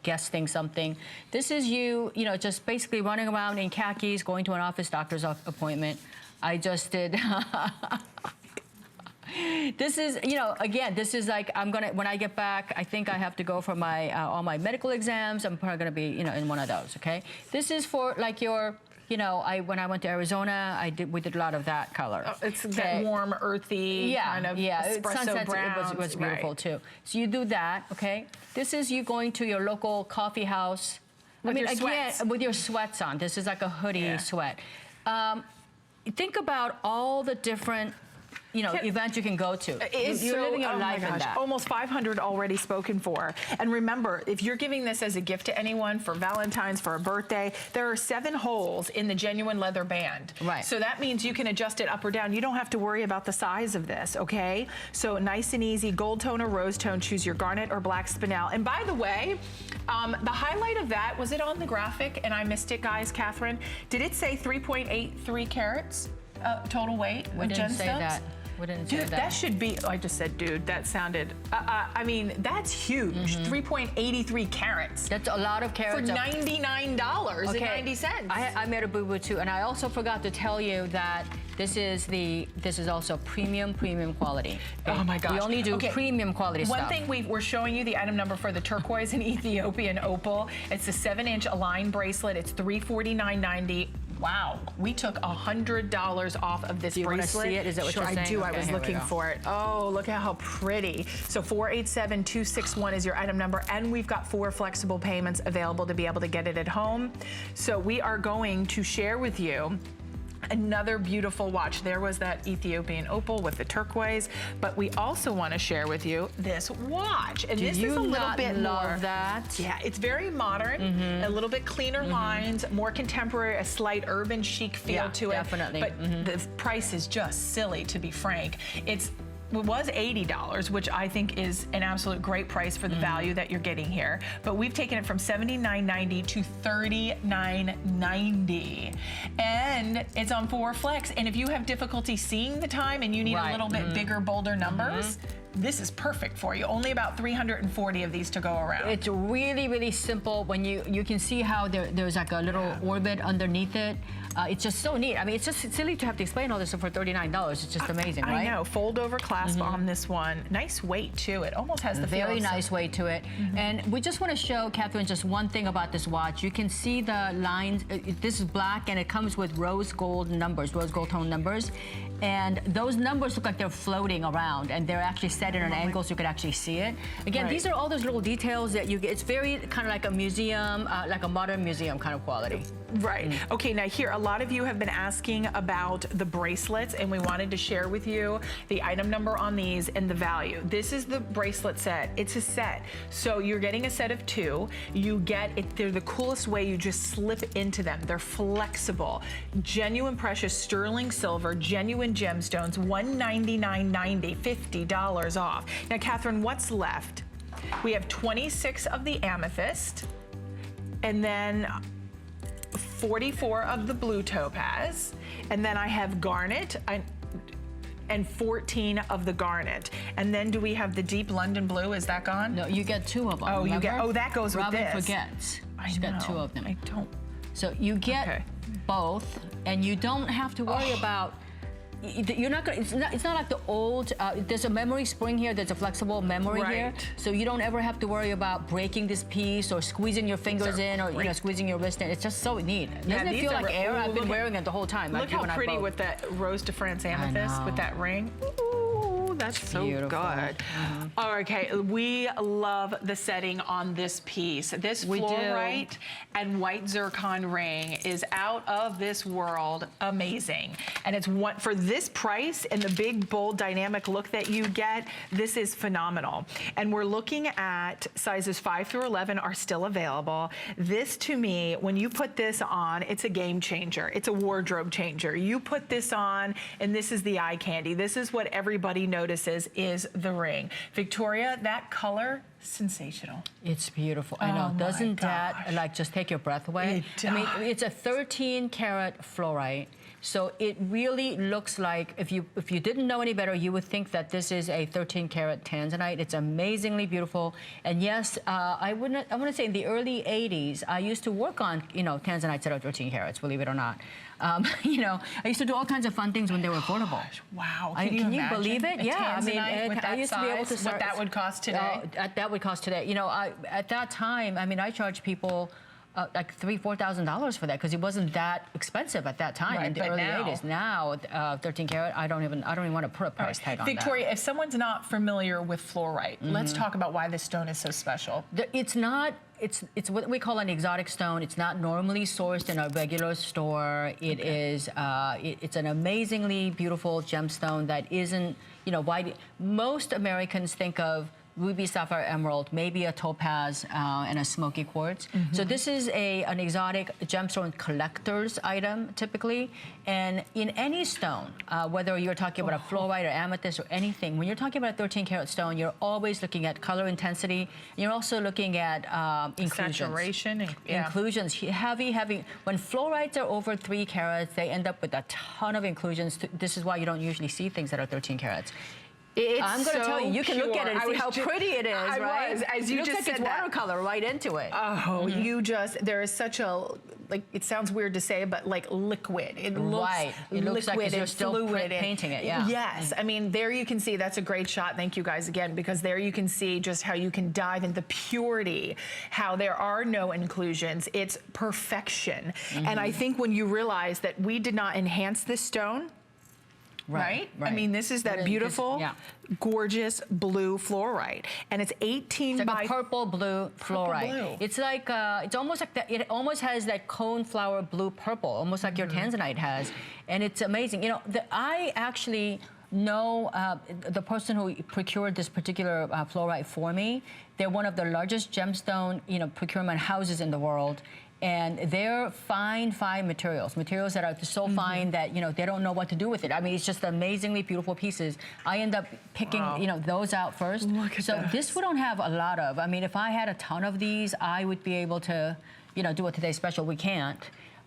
guesting something. This is you, just basically running around in khakis, going to an office doctor's appointment. I just did. This is, again, this is like, when I get back, I think I have to go for my, all my medical exams. I'm probably going to be, in one of those, okay? This is for like your you know, when I went to Arizona, we did a lot of that color. Oh, it's that warm, earthy kind of espresso sunset, brown. It was beautiful too. So you do that, okay? This is you going to your local coffee house. With your sweats. With your sweats on. This is like a hoodie sweat. Think about all the different events you can go to. You're living your life in that. Almost 500 already spoken for. And remember, if you're giving this as a gift to anyone for Valentine's, for a birthday, there are 7 holes in the genuine leather band. Right. So that means you can adjust it up or down. You don't have to worry about the size of this, okay? So nice and easy, gold tone or rose tone, choose your garnet or black spinel. And by the way, the highlight of that, was it on the graphic and I missed it, guys, Catherine? Did it say 3.83 carats total weight We of didn't gemstones? say that. We didn't say Dude, that should be, I just said dude, that sounded, I mean, that's huge. 3.83 carats. That's a lot of carats. For $99.90. I made a boo-boo too, and I also forgot to tell you that this is also premium quality. Oh my gosh. We only do premium quality stuff. One thing we're showing you the item number for the turquoise and Ethiopian opal. It's a 7-inch Align bracelet. It's $349.90. Wow, we took $100 off of this bracelet. You want to see it? Is that what you're saying? I do. Okay, I was looking for it. Oh, look at how pretty. So 487261 is your item number, and we've got 4 flexible payments available to be able to get it at home. So we are going to share with you another beautiful watch. There was that Ethiopian opal with the turquoise, but we also want to share with you this watch. And this is a little bit more. That? Yeah, it's very modern, a little bit cleaner lines, more contemporary, a slight urban chic feel to it. Definitely. But the price is just silly, to be frank. It was $80, which I think is an absolute great price for the value that you're getting here. But we've taken it from $79.90 to $39.90. And it's on 4 flex. And if you have difficulty seeing the time and you need a little bit bigger, bolder numbers, this is perfect for you. Only about 340 of these to go around. It's really, really simple. When you can see how there's like a little orbit underneath it. It's just so neat. I mean, it's just silly to have to explain all this for $39. It's just amazing, right? I know. Fold over clasp on this one. Nice weight too. It almost has the very nice weight to it. And we just want to show Catherine just one thing about this watch. You can see the lines. This is black and it comes with rose gold numbers, rose gold tone numbers. And those numbers look like they're floating around and they're actually set in an angle so you can actually see it. Again, these are all those little details that you get. It's very kind of like a museum, like a modern museum kind of quality. Right. Okay, now here, a lot of you have been asking about the bracelets and we wanted to share with you the item number on these and the value. This is the bracelet set. It's a set. So you're getting a set of 2. You get it, they're the coolest way, you just slip into them. They're flexible. Genuine precious sterling silver, genuine gemstones, $199.90, $50 off. Now, Catherine, what's left? We have 26 of the amethyst and then 44 of the blue topaz, and then I have garnet and 14 of the garnet. And then do we have the deep London blue? Is that gone? No, you get 2 of them. Oh, remember? you get. Oh, that goes Robin with this. forgets. She's got 2 of them. I don't. So you get both, and you don't have to worry about. You're not gonna. It's not like the old. There's a memory spring here. There's a flexible memory here, so you don't ever have to worry about breaking this piece or squeezing your fingers in or squeezing your wrist in. It's just so neat. Doesn't it feel like air? I've been wearing it the whole time. Look how pretty with that Rose de France amethyst with that ring. Ooh, that's so good. Okay, we love the setting on this piece. This fluorite and white zircon ring is out of this world amazing. And it's one for this price and the big, bold, dynamic look that you get, this is phenomenal. And we're looking at sizes 5 through 11 are still available. This, to me, when you put this on, it's a game changer. It's a wardrobe changer. You put this on, and this is the eye candy. This is what everybody notices is the ring. Victoria, that color, sensational. It's beautiful. I know. Doesn't that like just take your breath away? It does. I mean, it's a 13-karat fluorite. So it really looks like, if you didn't know any better, you would think that this is a 13-karat tanzanite. It's amazingly beautiful. And yes, I want to say in the early 80s, I used to work on, tanzanites that are 13 carats, believe it or not. I used to do all kinds of fun things when they were affordable. Wow. Can you believe it? Yeah. I mean, I used to be able to start. What that would cost today? That would cost today. At that time, I mean, I charged people like $3,000-4,000 for that because it wasn't that expensive at that time in the early 80s. Now, 13 karat, I don't even want to put a price tag on Victoria, if someone's not familiar with fluorite, let's talk about why this stone is so special. It's not. It's what we call an exotic stone. It's not normally sourced in a regular store. It is. It's an amazingly beautiful gemstone that isn't. Why most Americans think of ruby, sapphire, emerald, maybe a topaz, and a smoky quartz. So this is an exotic gemstone collector's item, typically. And in any stone, whether you're talking about a fluorite or amethyst or anything, when you're talking about a 13-karat stone, you're always looking at color intensity. You're also looking at inclusions. Saturation. Inclusions, heavy. When fluorites are over 3 carats, they end up with a ton of inclusions. This is why you don't usually see things that are 13 carats. I'm going to tell you, you can look at it and see how pretty it is, right? As you just just said, said it's watercolor right into it. Oh, there is such a, it sounds weird to say, but like liquid. It looks it looks liquid like you're still fluid painting it, yeah. Yes, I mean, there you can see, that's a great shot. Thank you guys again, because there you can see just how you can dive into the purity, how there are no inclusions. It's perfection. And I think when you realize that we did not enhance this stone, right? I mean, this is that beautiful, gorgeous blue fluorite, and it's 18 it's like by a purple blue fluorite. Blue. It's like it's almost like that. It almost has that coneflower blue purple, almost like your tanzanite has, and it's amazing. I actually know the person who procured this particular fluorite for me. They're one of the largest gemstone procurement houses in the world. And they're fine materials that are so fine that they don't know what to do with it. I mean, it's just amazingly beautiful pieces. I end up picking those out first. Look at so this we don't have a lot of. I mean, if I had a ton of these, I would be able to do a Today Special. We can't,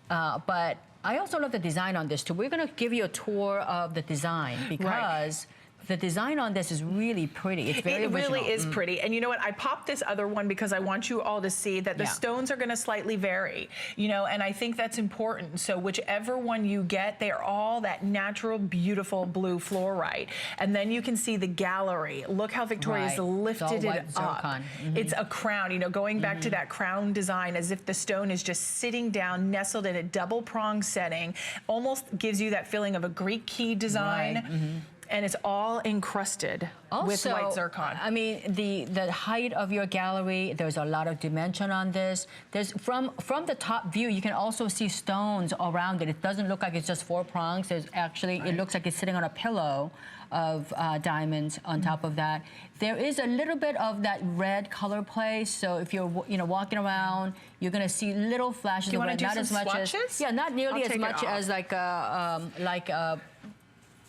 but I also love the design on this too. We're going to give you a tour of the design because. The design on this is really pretty. It's very original. It really is pretty. And you know what? I popped this other one because I want you all to see that the stones are going to slightly vary, and I think that's important. So whichever one you get, they're all that natural, beautiful blue fluorite. And then you can see the gallery. Look how Victoria's lifted it up. Zircon. It's a crown, going back to that crown design as if the stone is just sitting down, nestled in a double prong setting. Almost gives you that feeling of a Greek key design. And it's all encrusted with white zircon. I mean, the height of your gallery, there's a lot of dimension on this. There's from the top view, you can also see stones around it. It doesn't look like it's just 4 prongs. There's actually, it looks like it's sitting on a pillow of diamonds on top of that. There is a little bit of that red color play. So if you're walking around, you're going to see little flashes of red. Not as much as not nearly as much as like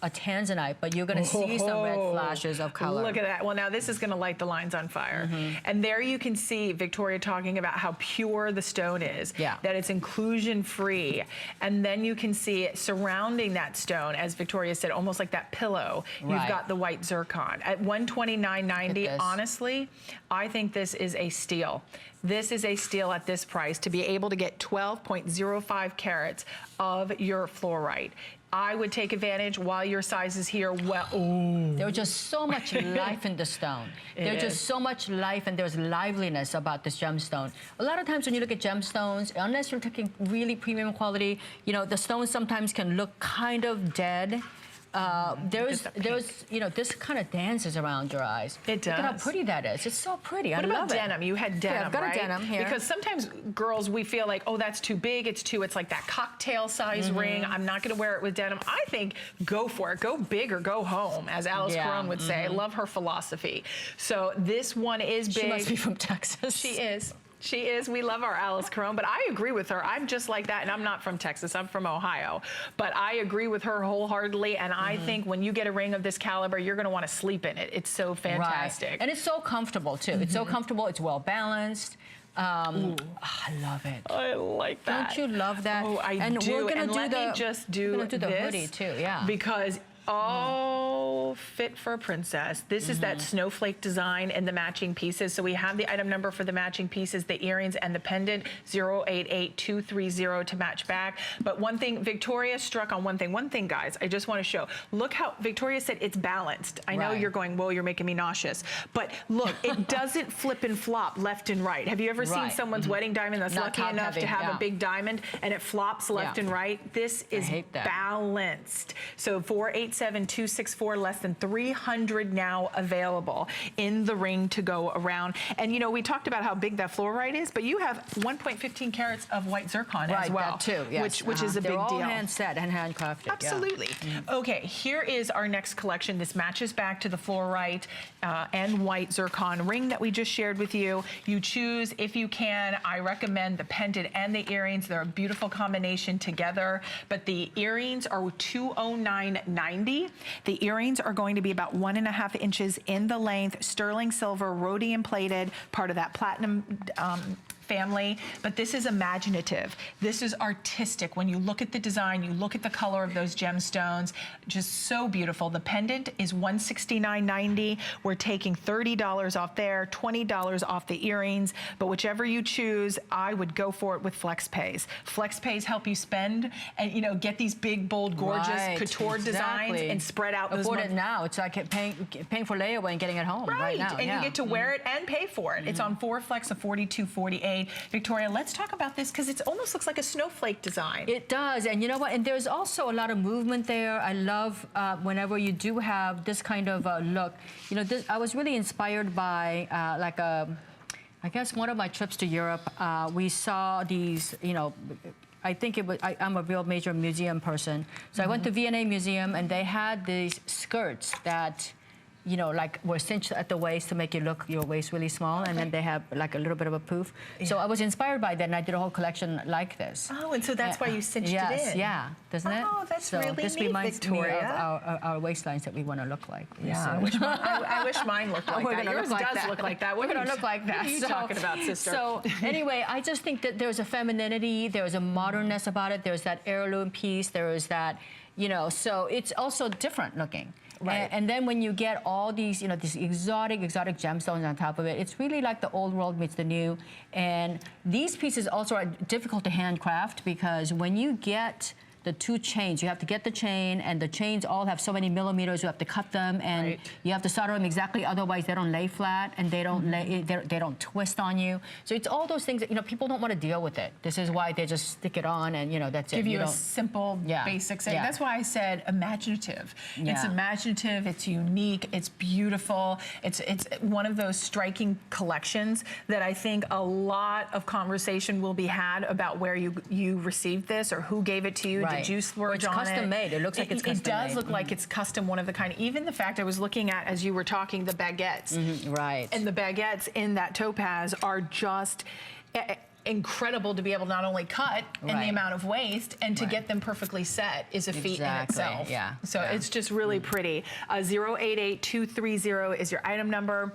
a tanzanite, but you're going to see some red flashes of color. Look at that. Well, now this is going to light the lines on fire. And there you can see Victoria talking about how pure the stone is, that it's inclusion-free. And then you can see it surrounding that stone, as Victoria said, almost like that pillow. You've got the white zircon. At $129.90, honestly, I think this is a steal. This is a steal at this price to be able to get 12.05 carats of your fluorite. I would take advantage while your size is here. There's just so much life in the stone. There's just so much life, and there's liveliness about this gemstone. A lot of times when you look at gemstones, unless you're taking really premium quality, the stones sometimes can look kind of dead. This kind of dances around your eyes. It does. Look at how pretty that is. It's so pretty. What about denim? You had denim, I've got a denim here. Because sometimes girls, we feel like, oh, that's too big. It's like that cocktail size ring. I'm not going to wear it with denim. I think go for it. Go big or go home, as Alice Chrome would say. I love her philosophy. So this one is big. She must be from Texas. She is. She is. We love our Alice Chrome, but I agree with her. I'm just like that, and I'm not from Texas. I'm from Ohio. But I agree with her wholeheartedly, and I think when you get a ring of this caliber, you're going to want to sleep in it. It's so fantastic. And it's so comfortable, too. It's so comfortable. It's well-balanced. I love it. I like that. Don't you love that? Oh, I and do. We're gonna and let me just do the hoodie, too, because all fit for a princess. This is that snowflake design and the matching pieces. So we have the item number for the matching pieces, the earrings and the pendant, 088230 to match back. But one thing, Victoria struck on one thing, guys, I just want to show. Look how Victoria said it's balanced. I know you're going, whoa, you're making me nauseous. But look, it doesn't flip and flop left and right. Have you ever seen someone's wedding diamond that's lucky enough to have a big diamond and it flops left and right? This is balanced. So 487264, less than 300 now available in the ring to go around. And you know, we talked about how big that fluorite is, but you have 1.15 carats of white zircon as well, that too, yes. which is a big deal. They're all hand set and handcrafted. Absolutely. Okay, here is our next collection. This matches back to the fluorite and white zircon ring that we just shared with you. You choose, if you can, I recommend the pendant and the earrings. They're a beautiful combination together, but the earrings are $209.90. The earrings are going to be about 1.5 inches in the length, sterling silver, rhodium plated, part of that platinum family, but this is imaginative. This is artistic. When you look at the design, you look at the color of those gemstones, just so beautiful. The pendant is $169.90. We're taking $30 off there, $20 off the earrings, but whichever you choose, I would go for it with flex pays. Flex pays help you spend and, you know, get these big, bold, gorgeous couture designs and spread out those Afford it now. It's like paying for layaway and getting it home right now. And you get to wear it and pay for it. It's on 4 flex of $42.48. Victoria, let's talk about this because it almost looks like a snowflake design. It does, and you know what? And there's also a lot of movement there. I love whenever you do have this kind of look. You know, I was really inspired by I guess one of my trips to Europe. We saw these, you know. I think it was, I'm a real major museum person. So I went to V&A Museum and they had these skirts that, you know, like were cinched at the waist to make you look your waist really small, and then they have like a little bit of a poof. So I was inspired by that, and I did a whole collection like this. Oh, and so that's why you cinched it in. Yeah, doesn't it? Oh, that's really this neat, reminds Victoria. me of our waistlines that we want to look like. Yeah, I wish mine looked like that. Yours does look like that. We're going to look like that. What are you talking about, sister? So anyway, I just think that there's a femininity, there's a modernness about it, there's that heirloom piece, there is that, you know, so it's also different looking. Right. And then when you get all these, you know, these exotic gemstones on top of it, it's really like the old world meets the new. And these pieces also are difficult to handcraft because when you get the two chains, you have to get the chain, and the chains all have so many millimeters. You have to cut them, and you have to solder them exactly. Otherwise, they don't lay flat, and they don't they don't twist on you. So it's all those things that, you know, people don't want to deal with it. This is why they just stick it on, and, you know, that's it. Give you a simple, basic thing. That's why I said imaginative. It's imaginative. It's unique. It's beautiful. It's one of those striking collections that I think a lot of conversation will be had about where you received this or who gave it to you. Did you splurge on it? It's custom made. It looks like it's custom made. It does look like it's custom, one of the kind. Even the fact I was looking at, as you were talking, the baguettes. Right. And the baguettes in that topaz are just incredible to be able to not only cut in the amount of waste and to get them perfectly set is a feat in itself. Yeah. So it's just really pretty. 088230 is your item number.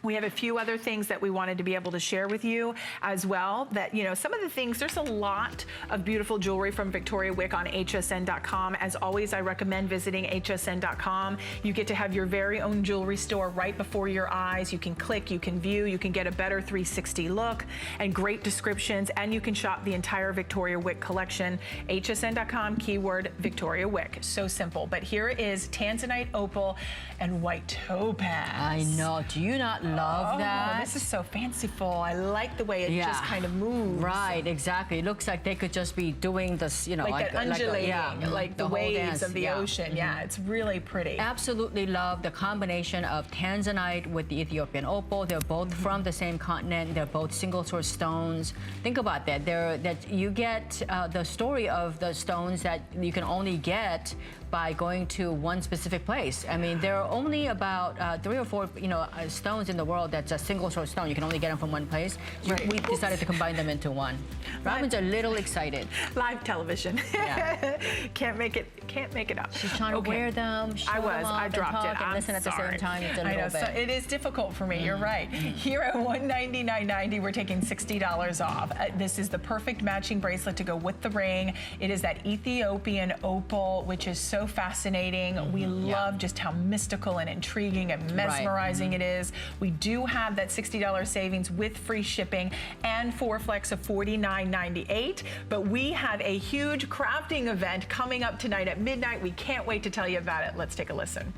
We have a few other things that we wanted to be able to share with you as well. That, you know, some of the things, there's a lot of beautiful jewelry from Victoria Wieck on hsn.com. As always, I recommend visiting hsn.com. You get to have your very own jewelry store right before your eyes. You can click, you can view, you can get a better 360 look and great descriptions, and you can shop the entire Victoria Wieck collection. hsn.com, keyword Victoria Wieck. So simple. But here is tanzanite, opal, and white topaz. I know. Do you not love that? This is so fanciful. I like the way it just kind of moves. Right, exactly. It looks like they could just be doing this, you know, like that undulating, like the waves of the ocean. Yeah, it's really pretty. Absolutely love the combination of tanzanite with the Ethiopian opal. They're both from the same continent. They're both single source stones. Think about that. That you get the story of the stones that you can only get by going to one specific place. I mean, there are only about 3 or 4, you know, stones in the the world that's a single short stone. You can only get them from one place. So we decided to combine them into one. Robin's a little excited. Live television. Yeah. Can't make it up. She's trying to wear them. I dropped it. And listen at the same time. It's a little bit. So it is difficult for me. You're right. Here at $199.90, we're taking $60 off. This is the perfect matching bracelet to go with the ring. It is that Ethiopian opal, which is so fascinating. We love just how mystical and intriguing and mesmerizing it is. We do have that $60 savings with free shipping and 4 flex of $49.98. But we have a huge crafting event coming up tonight at midnight. We can't wait to tell you about it. Let's take a listen.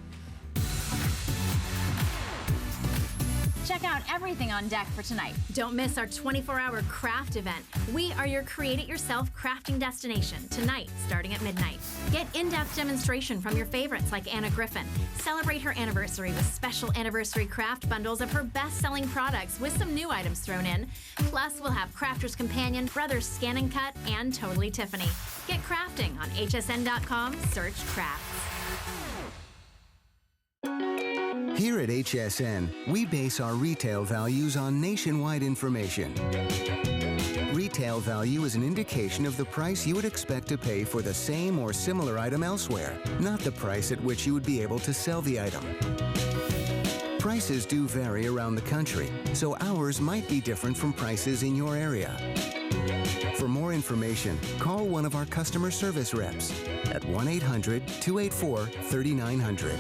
Check out everything on deck for tonight. Don't miss our 24-hour craft event. We are your create-it-yourself crafting destination tonight, starting at midnight. Get in-depth demonstration from your favorites like Anna Griffin. Celebrate her anniversary with special anniversary craft bundles of her best-selling products with some new items thrown in. Plus, we'll have Crafter's Companion, Brothers Scan and Cut, and Totally Tiffany. Get crafting on hsn.com, search crafts. Here at HSN, we base our retail values on nationwide information. Retail value is an indication of the price you would expect to pay for the same or similar item elsewhere, not the price at which you would be able to sell the item. Prices do vary around the country, so ours might be different from prices in your area. For more information, call one of our customer service reps at 1-800-284-3900.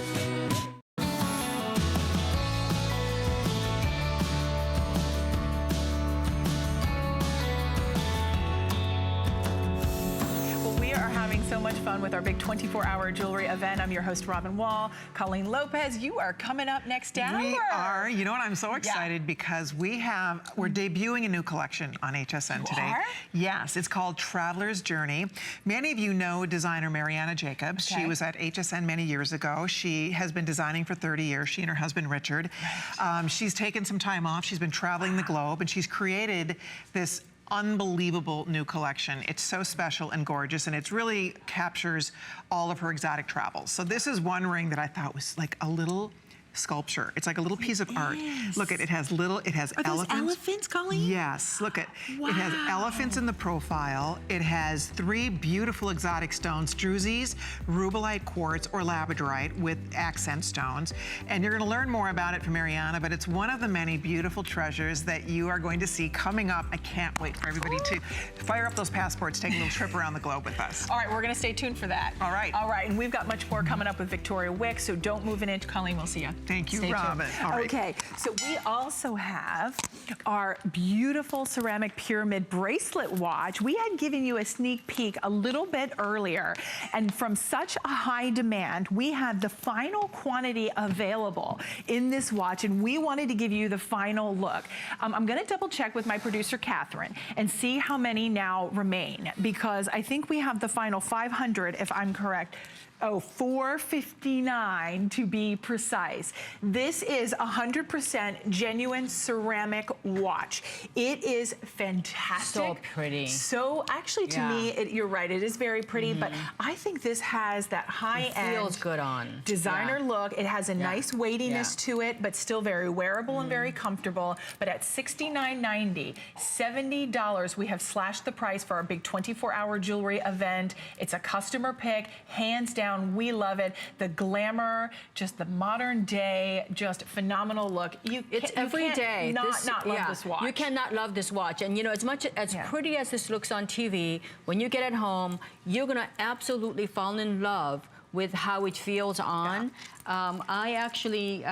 With our big 24-hour jewelry event. I'm your host, Robin Wall. Colleen Lopez, you are coming up next hour. We are. You know what? I'm so excited because we're debuting a new collection on HSN today. Are? Yes, it's called Traveler's Journey. Many of you know designer Mariana Jacobs. Okay. She was at HSN many years ago. She has been designing for 30 years, she and her husband, Richard. Right. She's taken some time off. She's been traveling the globe, and she's created this unbelievable new collection. It's so special and gorgeous, and it really captures all of her exotic travels. So this is one ring that I thought was like a little sculpture. It's like a little piece of art. Look at it. Has elephants. Are those elephants, Colleen? Yes. Look at it. Has elephants in the profile. It has 3 beautiful exotic stones: druzies, rubellite quartz, or labradorite with accent stones. And you're going to learn more about it from Mariana, but it's one of the many beautiful treasures that you are going to see coming up. I can't wait for everybody to fire up those passports, take a little trip around the globe with us. All right, we're going to stay tuned for that. All right. All right, and we've got much more coming up with Victoria Wieck, so don't move an inch. Colleen, we'll see you. Thank you, Robin. All right. Okay, so we also have our beautiful ceramic pyramid bracelet watch. We had given you a sneak peek a little bit earlier, and from such a high demand, we had the final quantity available in this watch, and we wanted to give you the final look. I'm going to double check with my producer, Catherine, and see how many now remain, because I think we have the final 500, if I'm correct. Oh, 459 to be precise. This is 100% genuine ceramic watch. It is fantastic. So pretty. So actually, to me, you're right. It is very pretty, but I think this has that high-end, feels good on designer look. It has a nice weightiness to it, but still very wearable and very comfortable. But at $69.90, $70, we have slashed the price for our big 24-hour jewelry event. It's a customer pick, hands down. We love it. The glamour, just the modern day, just phenomenal look. It's every day. Not love this watch. You cannot love this watch. And you know, as much as pretty as this looks on TV, when you get it home, you're gonna absolutely fall in love with how it feels on. I actually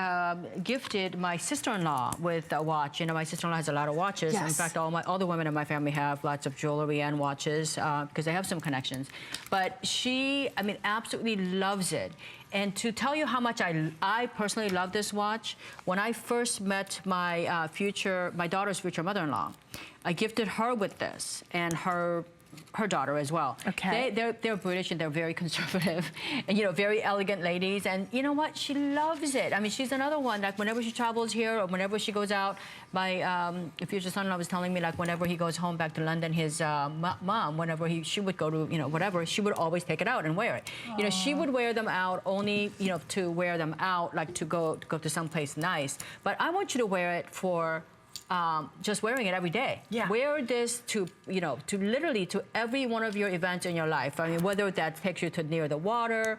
gifted my sister-in-law with a watch. You know, my sister-in-law has a lot of watches. Yes. In fact, all the women in my family have lots of jewelry and watches because they have some connections. But she, I mean, absolutely loves it. And to tell you how much I personally love this watch, when I first met my daughter's future mother-in-law, I gifted her with this, and her her daughter as well. Okay. They're British and they're very conservative and, you know, very elegant ladies. And you know what? She loves it. I mean, she's another one, like whenever she travels here or whenever she goes out, my future son-in-law was telling me, like whenever he goes home back to London, his mom, whenever she would go to, you know, whatever, she would always take it out and wear it. Aww. You know, she would wear them out only, you know, to wear them out, like to go to someplace nice. But I want you to wear it for just wearing it every day. Yeah. Wear this to, you know, to literally to every one of your events in your life. I mean, whether that takes you to near the water,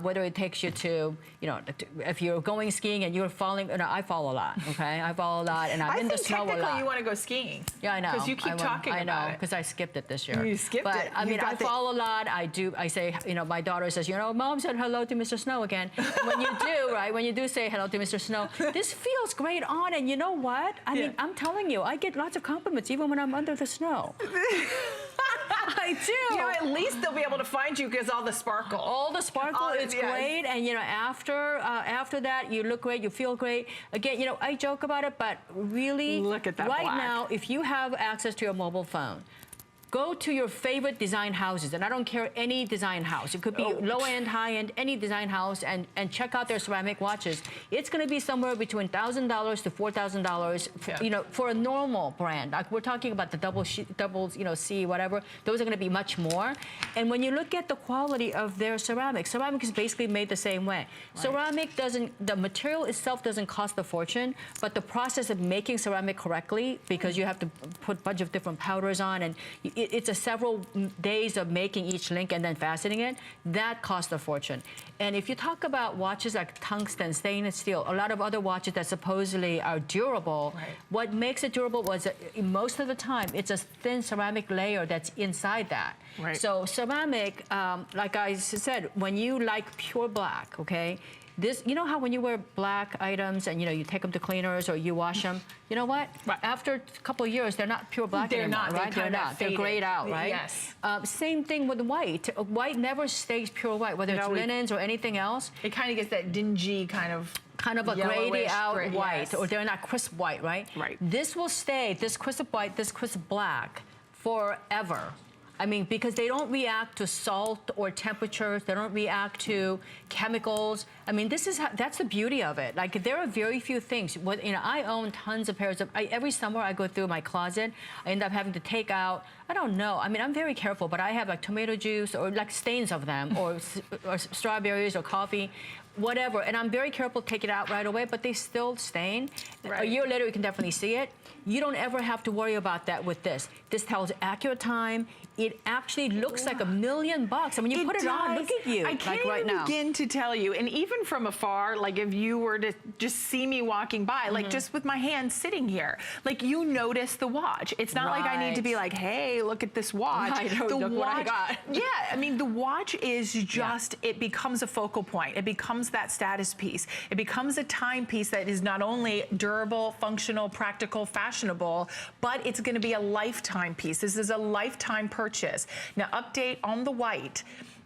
whether it takes you to, you know, if you're going skiing and you're falling, you know, I fall a lot, okay? I fall a lot and I'm in the snow a lot. I think technically you want to go skiing. Yeah, I know. Because you keep talking about it. I know, because I skipped it this year. You skipped but, it. I mean, I fall a lot. I say, you know, my daughter says, you know, Mom said hello to Mr. Snow again. When you do, right, when you do say hello to Mr. Snow, this feels great on. And you know what? I mean, I'm telling you, I get lots of compliments even when I'm under the snow. I do. You know, at least they'll be able to find you because all the sparkle. All the sparkle, it's great. And, you know, after that, you look great, you feel great. Again, you know, I joke about it, but really, look at that right black. now, if you have access to your mobile phone, go to your favorite design houses, and I don't care any design house. It could be low-end, high-end, any design house, and check out their ceramic watches. It's going to be somewhere between $1,000 to $4,000, you know, for a normal brand. Like we're talking about the doubles, you know, C, whatever. Those are going to be much more. And when you look at the quality of their ceramic is basically made the same way. Right. Ceramic the material itself doesn't cost a fortune, but the process of making ceramic correctly, because you have to put a bunch of different powders on, and it's a several days of making each link and then fastening it. That costs a fortune. And if you talk about watches like tungsten, stainless steel, a lot of other watches that supposedly are durable, what makes it durable was that most of the time it's a thin ceramic layer that's inside that. Right. So ceramic, like I said, when you like pure black, okay, this, you know how when you wear black items and, you know, you take them to cleaners or you wash them, you know what? Right. After a couple of years, they're not pure black anymore, right? They're not. They're grayed out, right? Yes. Same thing with white. White never stays pure white, whether it's linens or anything else. It kind of gets that dingy kind of a grayed out white, or they're not crisp white, right? Right. This will stay, this crisp white, this crisp black, forever. I mean, because they don't react to salt or temperatures. They don't react to chemicals. I mean, that's the beauty of it. Like, there are very few things. You know, I own tons of pairs of. Every summer, I go through my closet. I end up having to take out. I don't know. I mean, I'm very careful, but I have like tomato juice or like stains of them, or strawberries or coffee, whatever. And I'm very careful to take it out right away, but they still stain. Right. A year later, you can definitely see it. You don't ever have to worry about that with this. This tells accurate time. It actually looks like $1 million. I mean, you put it on, look at you. I can't like right even begin to tell you. And even from afar, like if you were to just see me walking by, like just with my hand sitting here, like you notice the watch. It's not like I need to be like, hey, look at this watch. The look watch, what I got. Yeah, I mean, the watch is just, it becomes a focal point. It becomes that status piece. It becomes a timepiece that is not only durable, functional, practical, fashionable, but it's going to be a lifetime piece. This is a lifetime purchase. Now, update on the white.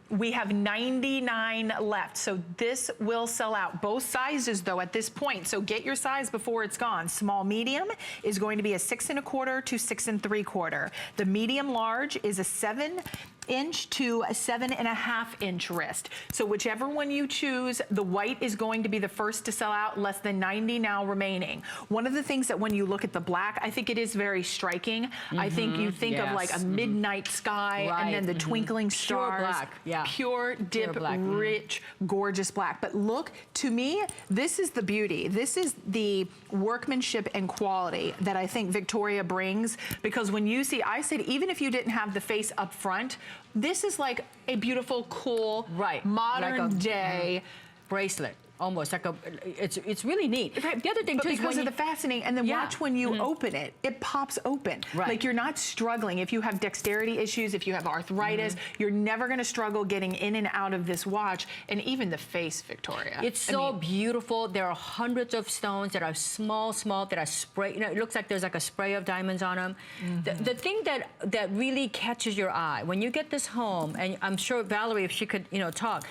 We have 99 left, so this will sell out. Both sizes, though, at this point, so get your size before it's gone. Small medium is going to be a 6 1/4 to 6 3/4. The medium large is a 7-inch to a 7.5-inch wrist. So whichever one you choose, the white is going to be the first to sell out, less than 90 now remaining. One of the things that when you look at the black, I think it is very striking. I think you think of like a midnight sky and then the twinkling stars. Pure black, Pure dip, rich, gorgeous black. But look, to me, this is the beauty. This is the workmanship and quality that I think Victoria brings, because when you see, I said, even if you didn't have the face up front, this is like a beautiful, cool, modern day bracelet. Almost like it's really neat. Right. The other thing too is because of the fastening, and then watch when you open it, it pops open. Right. Like you're not struggling. If you have dexterity issues, if you have arthritis, you're never going to struggle getting in and out of this watch. And even the face, Victoria. It's so beautiful. There are hundreds of stones that are small, that are spray. You know, it looks like there's like a spray of diamonds on them. The thing that really catches your eye when you get this home, and I'm sure Valerie, if she could, you know, talk.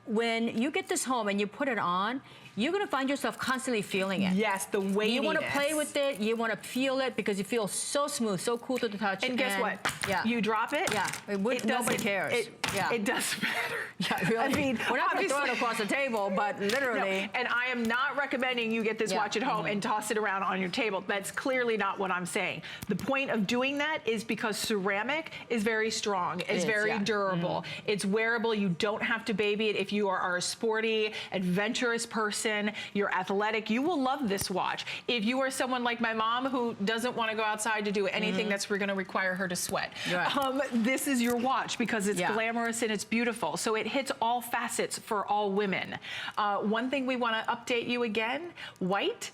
when you get this home and you put it on, you're gonna find yourself constantly feeling it. Yes, the weightiness. You wanna play with it, you wanna feel it because it feels so smooth, so cool to the touch. And guess what? Yeah. You drop it. Yeah, nobody cares. It doesn't matter. Yeah, really. I mean, we're not gonna throw it across the table, but literally. No, and I am not recommending you get this watch at home and toss it around on your table. That's clearly not what I'm saying. The point of doing that is because ceramic is very strong. It's very durable. It's wearable. You don't have to baby it. If you are a sporty, adventurous person, you're athletic, you will love this watch. If you are someone like my mom who doesn't want to go outside to do anything that's going to require her to sweat, this is your watch because it's glamorous and it's beautiful. So it hits all facets for all women. One thing we want to update you again, white,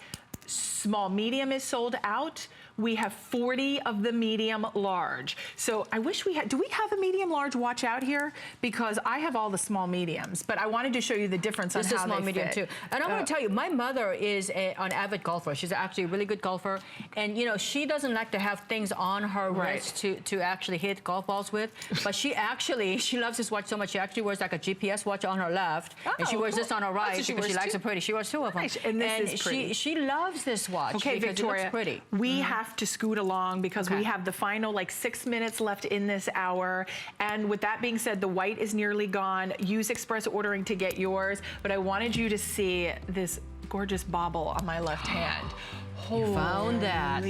small medium is sold out. We have 40 of the medium large. So I wish we had, do we have a medium large watch out here? Because I have all the small mediums, but I wanted to show you the difference on how they fit. This is small medium too. And I want to tell you, my mother is an avid golfer. She's actually a really good golfer. And you know, she doesn't like to have things on her wrist to actually hit golf balls with. But she loves this watch so much, she actually wears like a GPS watch on her left. And she wears this on her right because she likes it pretty. She wears two of them. And this is pretty. She loves this watch because Victoria, it looks pretty. We have to scoot along because we have the final like 6 minutes left in this hour. And with that being said, the white is nearly gone. Use express ordering to get yours. But I wanted you to see this gorgeous bauble on my left hand. You found that.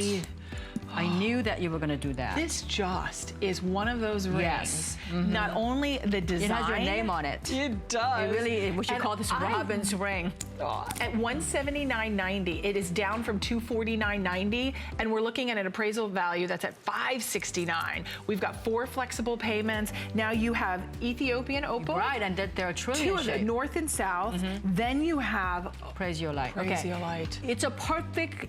I knew that you were going to do that. This just is one of those rings. Yes. Not only the design. It has your name on it. It does. It really, we should call this Robin's ring. At $179.90, it is down from $249.90, and we're looking at an appraisal value that's at $569. We've got 4 flexible payments. Now you have Ethiopian Opal. Right, and they're trillion 2 of them, north and south. Then you have Prasiolite. Prasiolite. It's a perfect,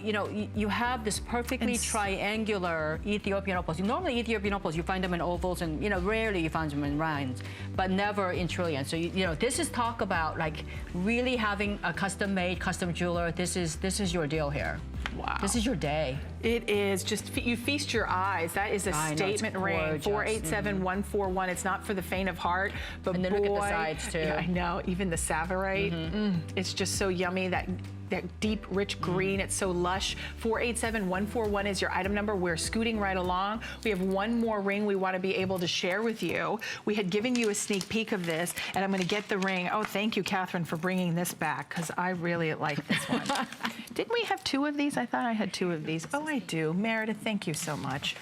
you know, you have this perfectly triangular Ethiopian opals. Normally Ethiopian opals, you find them in ovals, and you know, rarely you find them in rounds, but never in trillions. So you know, this is talk about like really having a custom-made, custom jeweler. This is your deal here. Wow. This is your day. It is just, you feast your eyes. That is a statement ring. 487141. It's not for the faint of heart, but and then boy, look at the sides too. Yeah, I know. Even the Savorite. It's just so yummy. That deep, rich green. It's so lush. 487141 is your item number. We're scooting right along. We have one more ring we want to be able to share with you. We had given you a sneak peek of this, and I'm going to get the ring. Oh, thank you, Catherine, for bringing this back, because I really like this one. Didn't we have 2 of these? I thought I had 2 of these. Oh, I do. Meredith, thank you so much.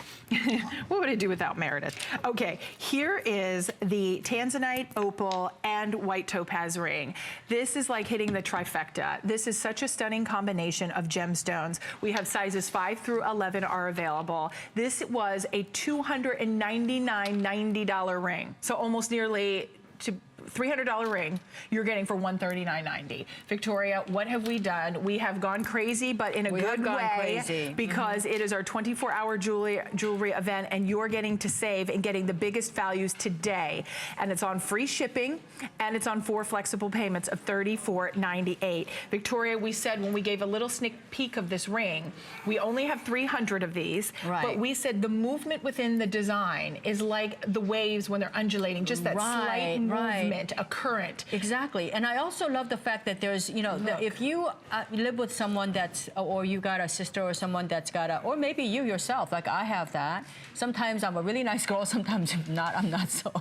What would I do without Meredith? Okay, here is the Tanzanite, Opal, and White Topaz ring. This is like hitting the trifecta. This is such a stunning combination of gemstones. We have sizes 5 through 11 are available. This was a $299.90 ring. So almost nearly to $300 ring you're getting for $139.90. Victoria, what have we done? We have gone crazy, but in a good way, because it is our 24-hour jewelry event, and you're getting to save and getting the biggest values today. And it's on free shipping, and it's on 4 flexible payments of $34.98. Victoria, we said when we gave a little sneak peek of this ring, we only have 300 of these, but we said the movement within the design is like the waves when they're undulating, just that slight movement. A current. Exactly. And I also love the fact that there's, you know, if you live with someone that's, or you got a sister or someone that's got a, or maybe you yourself, like I have that. Sometimes I'm a really nice girl, sometimes I'm not so.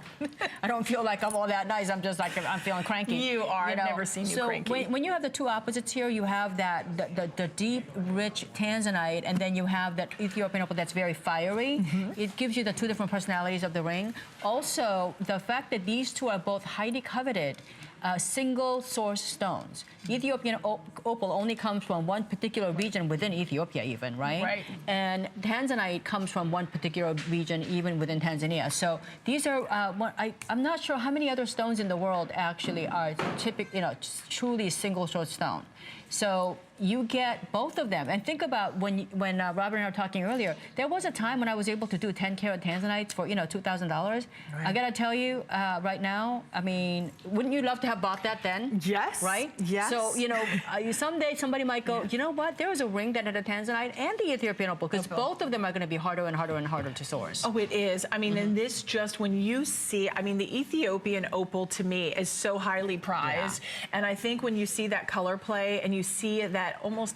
I don't feel like I'm all that nice. I'm just like, I'm feeling cranky. You are. I've never seen you cranky. So when you have the 2 opposites here, you have that, the deep, rich Tanzanite, and then you have that Ethiopian opal that's very fiery. It gives you the 2 different personalities of the ring. Also, the fact that these 2 are both highly coveted single source stones. Ethiopian opal only comes from one particular region within Ethiopia even, right? Right. And Tanzanite comes from one particular region even within Tanzania. So these are, I'm not sure how many other stones in the world actually are typically, you know, truly single source stone. So you get both of them. And think about when Robert and I were talking earlier, there was a time when I was able to do 10-carat tanzanites for, $2,000. Right. I gotta tell you, right now, I mean, wouldn't you love to have bought that then? Yes. Right? Yes. So, someday somebody might go, you know what, there was a ring that had a tanzanite and the Ethiopian opal, because both of them are gonna be harder and harder and harder to source. Oh, it is. I mean, and this just, when you see, I mean, the Ethiopian opal to me is so highly prized. Yeah. And I think when you see that color play and you see that almost,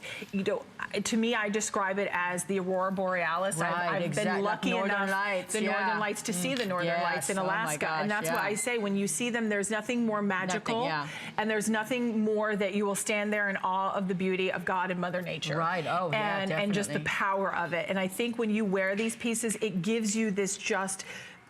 to me, I describe it as the Aurora Borealis. Right, I've been lucky enough, Lights, the Northern Lights, to see the Northern Lights in Alaska. Oh my gosh, and that's why I say, when you see them, there's nothing more magical, and there's nothing more that you will stand there in awe of the beauty of God and Mother Nature. Right, oh yeah, definitely. And just the power of it. And I think when you wear these pieces, it gives you this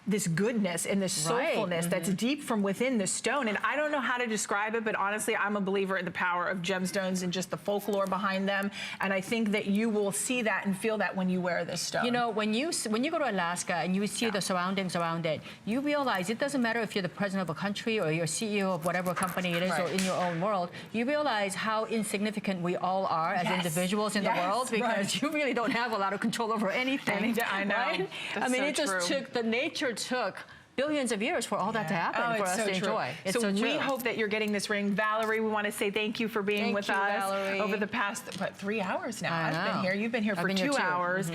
this goodness and this soulfulness that's deep from within the stone. And I don't know how to describe it, but honestly, I'm a believer in the power of gemstones and just the folklore behind them. And I think that you will see that and feel that when you wear this stone. When you go to Alaska and you see the surroundings around it, you realize it doesn't matter if you're the president of a country or you're CEO of whatever company it is, or in your own world, you realize how insignificant we all are as individuals in the world, because you really don't have a lot of control over anything. I know. Right? I mean, it just took nature took billions of years for all that to happen, for us to enjoy. It's so we hope that you're getting this ring. Valerie, we want to say thank you for being with us Valerie. Over the past, 3 hours now. I've been here. You've been here for 2 hours.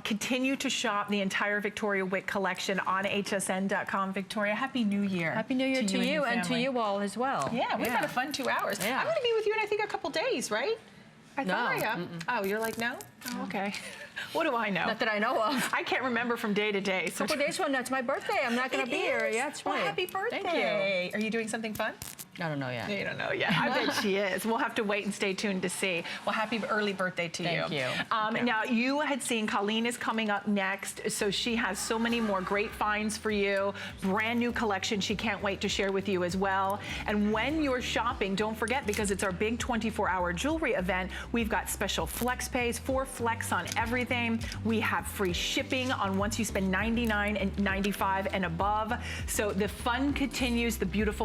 Continue to shop the entire Victoria Wieck collection on hsn.com. Victoria, Happy New Year. Happy New Year to you and to you all as well. Yeah, we've had a fun 2 hours. I'm going to be with you in, I think, a couple days, right? I thought I am. Oh, you're like, no? Oh, okay. What do I know? Not that I know of. I can't remember from day to day. So a couple days from that's my birthday. I'm not going to be here. Yeah, that's right. Well, happy birthday. Thank you. Are you doing something fun? I don't know yet. You don't know yet. I bet she is. We'll have to wait and stay tuned to see. Well, happy early birthday to you. Thank you. Now, you had seen Colleen is coming up next, so she has so many more great finds for you. Brand new collection she can't wait to share with you as well. And when you're shopping, don't forget, because it's our big 24-hour jewelry event, we've got special flex pays, 4 flex on everything. We have free shipping on once you spend $99 and $95 and above. So the fun continues, the beautiful